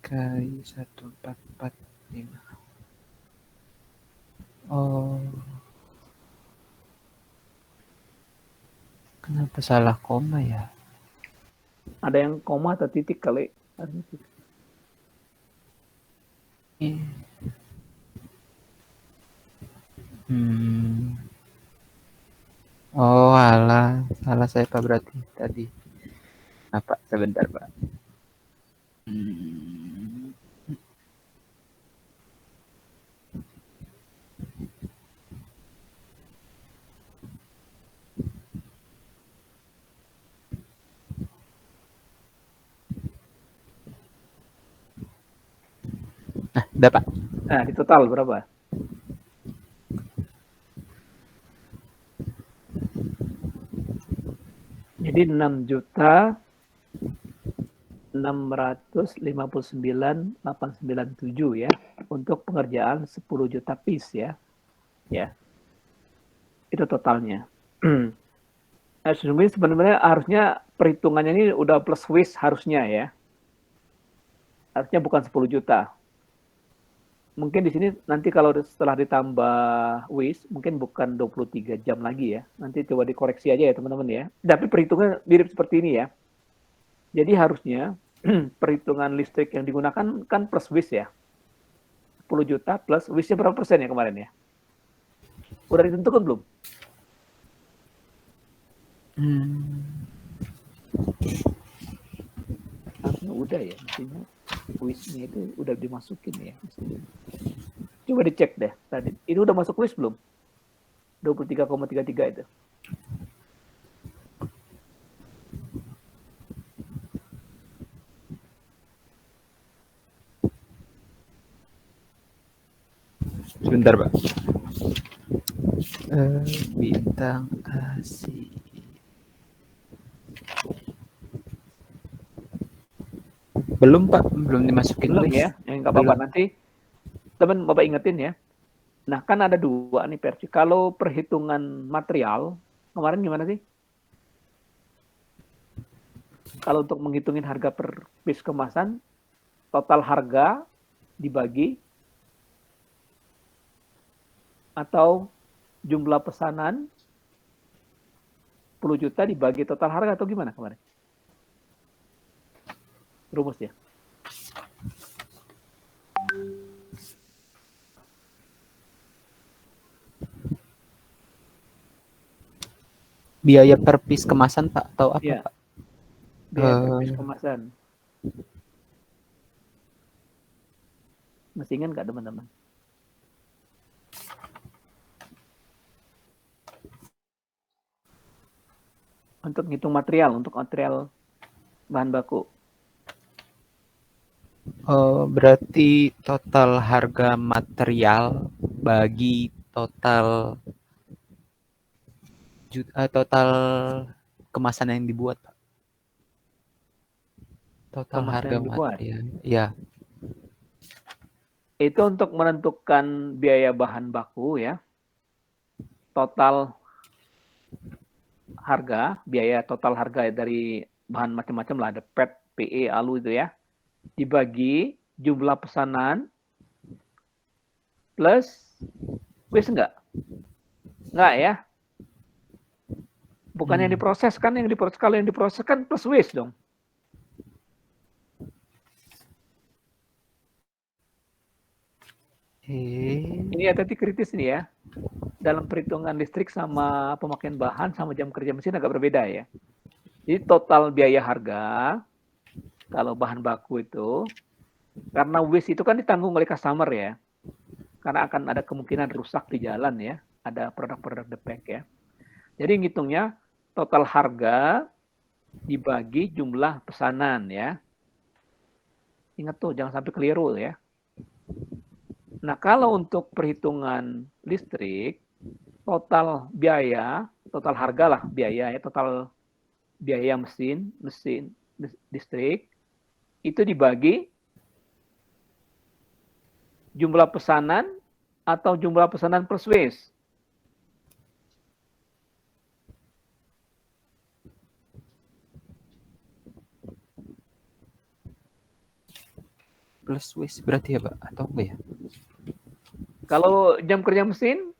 Kali 1445. Oh. Kenapa salah koma ya? Ada yang koma atau titik kali. Oh, alah. Salah saya, Pak, berarti tadi. Apa? Sebentar, Pak. Nah, udah, Pak. Nah, di total berapa? Jadi 6.659.897 ya untuk pengerjaan 10 juta piece ya. Ya. Itu totalnya. Nah, sebenarnya harusnya perhitungannya ini udah plus waste harusnya ya. Harusnya bukan 10 juta. Mungkin di sini nanti kalau setelah ditambah waste mungkin bukan 23 jam lagi ya. Nanti coba dikoreksi aja ya teman-teman ya. Tapi perhitungan mirip seperti ini ya. Jadi harusnya perhitungan listrik yang digunakan kan plus waste ya. 10 juta plus waste-nya berapa persen ya kemarin ya? Udah ditentukan belum? Harusnya udah ya, mestinya kuisnya itu udah dimasukin ya. Mestinya. Coba dicek deh tadi. Ini udah masuk kuis belum? 23,33 itu. Sebentar, Pak. Bintang kasih. Belum, Pak. Belum dimasukin. Belum kuis. ya? Nggak apa-apa, nanti teman Bapak ingetin ya. Nah, kan ada dua nih versi. Kalau perhitungan material, kemarin gimana sih? Kalau untuk menghitungin harga per piece kemasan, total harga dibagi atau jumlah pesanan 10 juta dibagi total harga atau gimana kemarin? Rumus ya. Biaya per piece kemasan, Pak, atau apa, Iya. Pak? Biaya per piece kemasan. Masih ingat nggak teman-teman? Untuk ngitung material, untuk material bahan baku. Berarti total harga material bagi total total kemasan yang dibuat, Pak. Total Kemasan harga yang dibuat. material. Ya. Itu untuk menentukan biaya bahan baku ya. Total harga, biaya total harga dari bahan macam-macam lah, ada PET, PE, ALU itu ya. Dibagi jumlah pesanan plus waste enggak? Enggak ya? Bukan yang diproses kan, kalau yang diproses kan plus waste dong. Ini ya tadi kritis nih ya. Dalam perhitungan listrik sama pemakaian bahan sama jam kerja mesin agak berbeda ya. Jadi total biaya harga kalau bahan baku itu, karena waste itu kan ditanggung oleh customer ya. Karena akan ada kemungkinan rusak di jalan ya. Ada produk-produk defect ya. Jadi ngitungnya total harga dibagi jumlah pesanan ya. Ingat tuh jangan sampai keliru ya. Nah, kalau untuk perhitungan listrik, total biaya, total harga lah biaya ya, total biaya mesin listrik, itu dibagi jumlah pesanan atau jumlah pesanan plus waste. Plus waste berarti ya, Pak? Atau enggak ya? Kalau jam kerja mesin,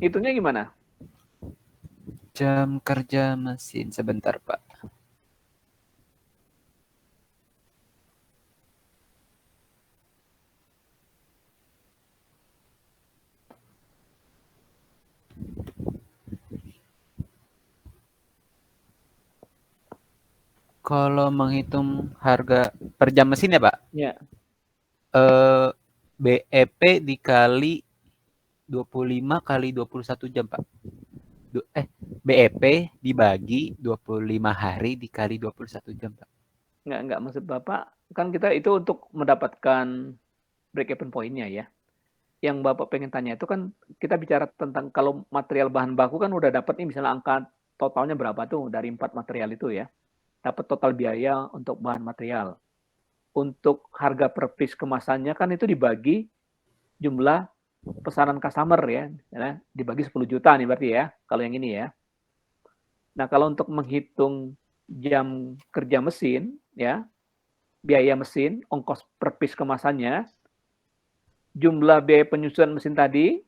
hitungnya gimana? Jam kerja mesin, sebentar, Pak. Kalau menghitung harga per jam mesin ya, Pak? Ya. BEP dikali 25 kali 21 jam, Pak. BEP dibagi 25 hari dikali 21 jam, Pak. Enggak, maksud Bapak, kan kita itu untuk mendapatkan break-even point-nya ya. Yang Bapak pengen tanya itu kan kita bicara tentang kalau material bahan baku kan udah dapat nih misalnya angka totalnya berapa tuh dari 4 material itu ya. Dapat total biaya untuk bahan material. Untuk harga per piece kemasannya kan itu dibagi jumlah pesanan customer ya. Dibagi 10 juta nih berarti ya, kalau yang ini ya. Nah, kalau untuk menghitung jam kerja mesin ya, biaya mesin, ongkos per piece kemasannya, jumlah biaya penyusunan mesin tadi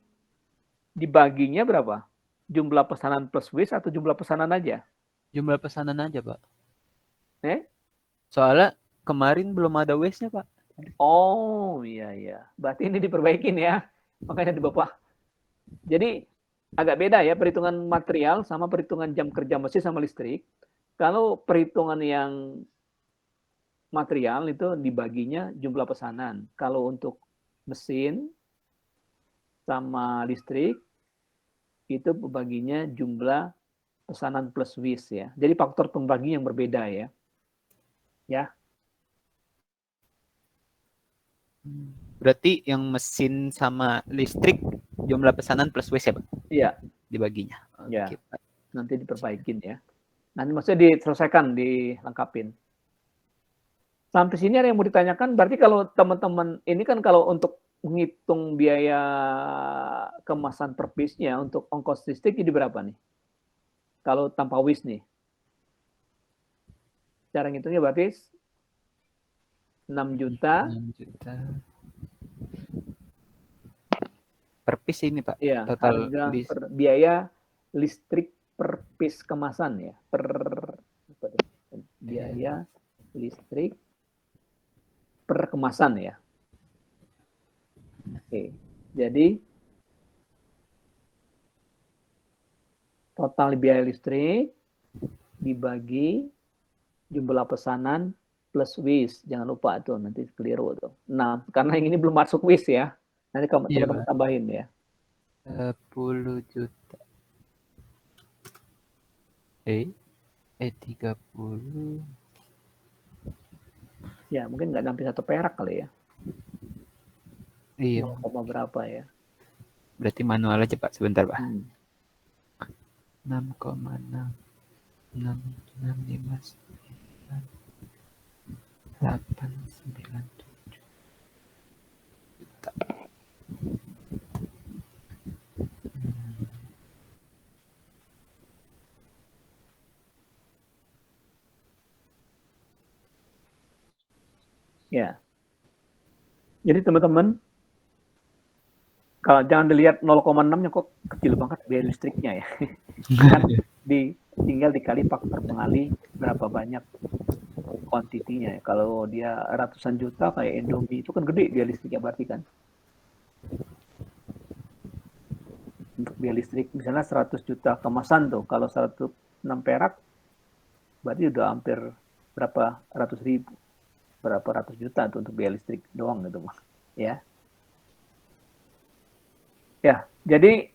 dibaginya berapa? Jumlah pesanan plus waste atau jumlah pesanan aja? Jumlah pesanan aja, Pak. Soalnya kemarin belum ada waste-nya, Pak. Oh, iya. Berarti ini diperbaikin ya. Makanya di Bapak. Jadi agak beda ya perhitungan material sama perhitungan jam kerja mesin sama listrik. Kalau perhitungan yang material itu dibaginya jumlah pesanan. Kalau untuk mesin sama listrik itu baginya jumlah pesanan plus WIS ya. Jadi faktor pembagi yang berbeda ya. Ya. Berarti yang mesin sama listrik jumlah pesanan plus WIS ya, Pak? Iya. Dibaginya. Ya. Oke, Pak. Nanti diperbaikin ya. Nanti maksudnya diselesaikan, dilengkapin. Sampai sini ada yang mau ditanyakan, berarti kalau teman-teman, ini kan kalau untuk menghitung biaya kemasan per piece-nya untuk ongkos listrik jadi berapa nih? Kalau tanpa WIS nih. Cara ngitungnya berarti 6 juta. 6 juta. Per piece ini, Pak? Iya, Total harga biaya listrik per piece kemasan ya. Biaya listrik per kemasan ya. Oke, jadi total biaya listrik dibagi jumlah pesanan plus WIS. Jangan lupa tuh, nanti keliru tuh. Nah, karena yang ini belum masuk WIS ya. Nanti kamu teman-teman tambahin ya. 10 juta. 30. Ya, mungkin nggak sampai 1 perak kali ya. Iya. 0, berapa ya. Berarti manual aja, Pak. Sebentar, Pak. 6,6. 6, 5, 9, 8, 9, 7 juta. Ya. Jadi teman-teman, kalau jangan dilihat 0,6-nya kok kecil banget biaya listriknya ya. Kan tinggal dikali faktor pengali berapa banyak kuantitinya ya. Kalau dia ratusan juta kayak Indomie itu kan gede biaya listriknya berarti kan. Untuk biaya listrik misalnya 100 juta kemasan tuh, kalau 106 perak berarti udah hampir berapa ratus ribu. Berapa ratus juta tuh untuk biaya listrik doang gitu Mas. Ya. Ya, jadi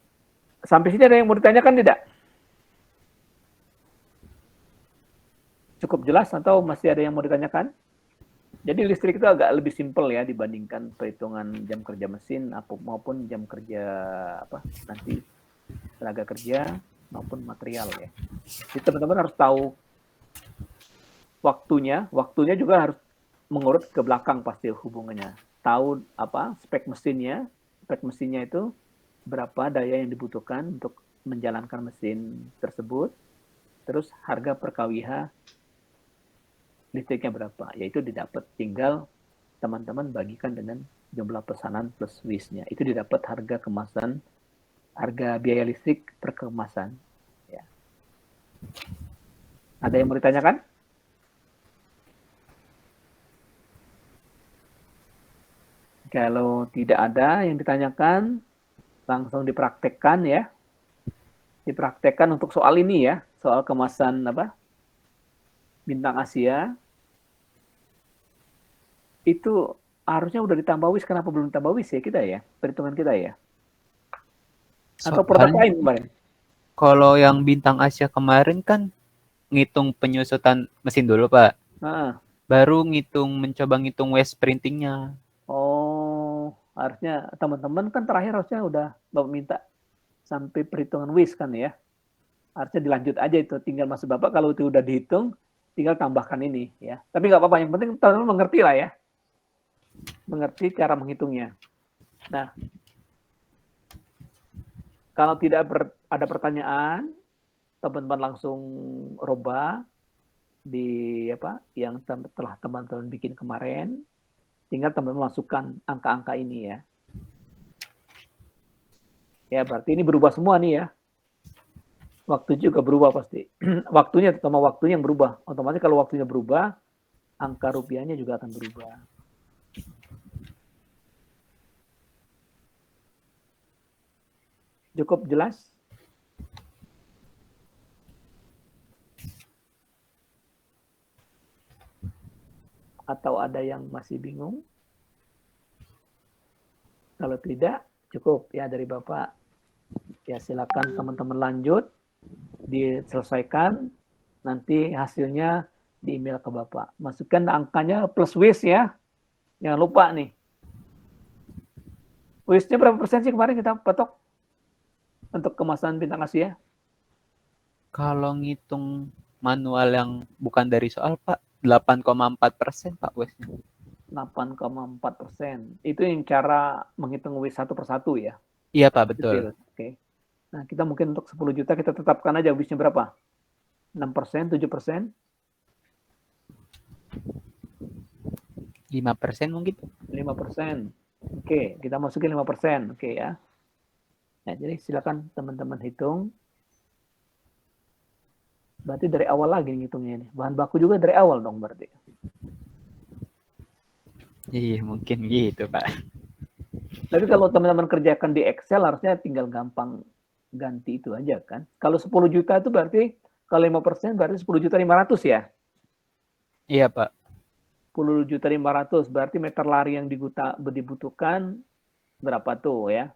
sampai sini ada yang mau ditanyakan tidak? Cukup jelas atau masih ada yang mau ditanyakan? Jadi listrik itu agak lebih simpel ya dibandingkan perhitungan jam kerja mesin maupun jam kerja nanti tenaga kerja maupun material ya. Jadi teman-teman harus tahu waktunya juga harus mengurut ke belakang pasti hubungannya. Tahu spek mesinnya itu berapa daya yang dibutuhkan untuk menjalankan mesin tersebut. Terus harga per kWh listriknya berapa? Yaitu didapat, tinggal teman-teman bagikan dengan jumlah pesanan plus WIS-nya. Itu didapat harga kemasan, harga biaya listrik per kemasan. Ya. Ada yang mau ditanyakan? Kalau tidak ada yang ditanyakan, langsung dipraktekkan ya. Dipraktekkan untuk soal ini ya, soal kemasan Bintang Asia. Itu harusnya udah ditambah WIS, kenapa belum ditambah WIS ya kita ya, perhitungan kita ya? Atau produk lain kemarin? Kalau yang Bintang Asia kemarin kan ngitung penyusutan mesin dulu, Pak. Baru mencoba ngitung waste printingnya. Oh, harusnya teman-teman kan terakhir harusnya udah Bapak minta sampai perhitungan WIS kan ya. Harusnya dilanjut aja itu, tinggal Mas Bapak kalau itu udah dihitung, tinggal tambahkan ini ya. Tapi nggak apa-apa, yang penting teman-teman mengerti lah ya. Mengerti cara menghitungnya. Nah, kalau tidak ada pertanyaan, teman-teman langsung roba di yang telah teman-teman bikin kemarin. Tinggal teman-teman masukkan angka-angka ini ya. Ya, berarti ini berubah semua nih ya. Waktu juga berubah pasti. Waktunya, terutama waktunya yang berubah. Otomatis kalau waktunya berubah, angka rupiahnya juga akan berubah. Cukup jelas? Atau ada yang masih bingung? Kalau tidak, cukup ya dari Bapak. Ya silakan teman-teman lanjut, diselesaikan, nanti hasilnya di email ke Bapak. Masukkan angkanya plus WIS ya. Jangan lupa nih. WIS-nya berapa persen sih kemarin kita patok untuk kemasan bintang Asia? Kalau ngitung manual yang bukan dari soal, Pak, 8,4% Pak WIS-nya. 8,4%. Itu yang cara menghitung WIS satu persatu ya? Iya Pak, betul. Oke. Nah, kita mungkin untuk 10 juta kita tetapkan aja WIS-nya berapa? 6%, 7%? 5% mungkin. 5%. Oke, kita masukin 5%. Oke ya. Nah, jadi silakan teman-teman hitung. Berarti dari awal lagi ngitungnya ini. Bahan baku juga dari awal dong berarti. Iya, mungkin gitu, Pak. Tapi kalau teman-teman kerjakan di Excel harusnya tinggal gampang ganti itu aja kan. Kalau 10 juta itu berarti kalau 5% berarti 10 juta 500 ya? Iya, Pak. 10 juta 500 berarti meter lari yang dibutuhkan berapa tuh ya?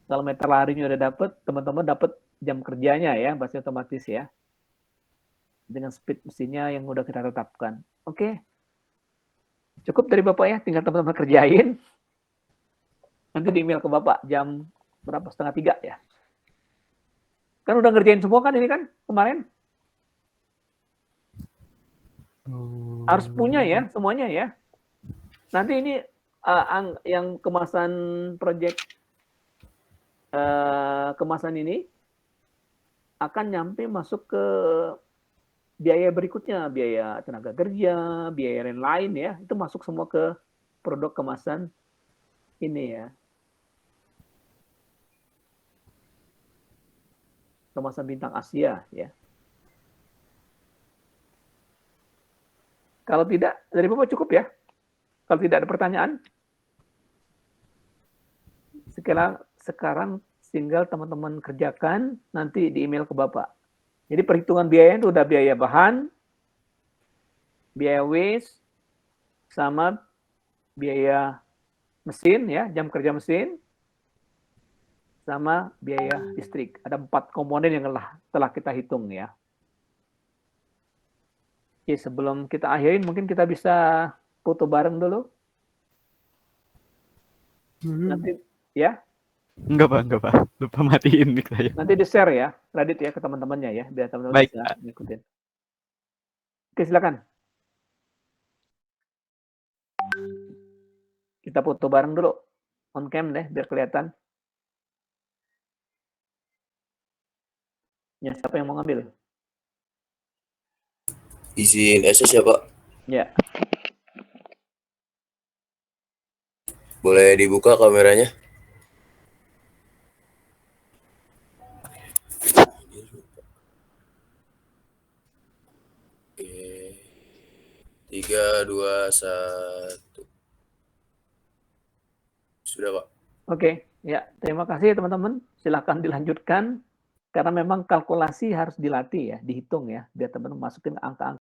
Kalau meter larinya udah dapet, teman-teman dapat jam kerjanya ya, pasti otomatis ya. Dengan speed mesinnya yang udah kita tetapkan. Oke. Cukup dari Bapak ya, tinggal teman-teman kerjain. Nanti di email ke Bapak jam berapa? 2:30 ya. Kan udah ngerjain semua kan ini kan kemarin? Harus punya ya semuanya ya. Nanti ini yang kemasan project kemasan ini akan nyampe masuk ke biaya berikutnya, biaya tenaga kerja, biaya lain-lain ya, itu masuk semua ke produk kemasan ini ya. Kemasan bintang Asia ya. Kalau tidak, dari Bapak cukup ya. Kalau tidak ada pertanyaan, sekarang tinggal teman-teman kerjakan, nanti di email ke Bapak. Jadi perhitungan biaya itu udah biaya bahan, biaya WIS, sama biaya mesin ya, jam kerja mesin, sama biaya listrik. Ada 4 komponen yang telah kita hitung ya. Oke, sebelum kita akhirin mungkin kita bisa foto bareng dulu. Nanti ya. Enggak Pak. Lupa matiin mic saya. Nanti di-share ya, Radit ya ke teman-temannya ya, biar teman-teman Baik, bisa Pak. ngikutin. Oke, silakan. Kita foto bareng dulu. On cam deh, biar kelihatan. Ya, siapa yang mau ngambil? Izin SS ya, Pak? Ya. Boleh dibuka kameranya? Oke. 3, 2, 1. Sudah, Pak. Oke, ya. Terima kasih teman-teman. Silahkan dilanjutkan. Karena memang kalkulasi harus dilatih ya, dihitung ya, biar teman-teman masukin angka-angka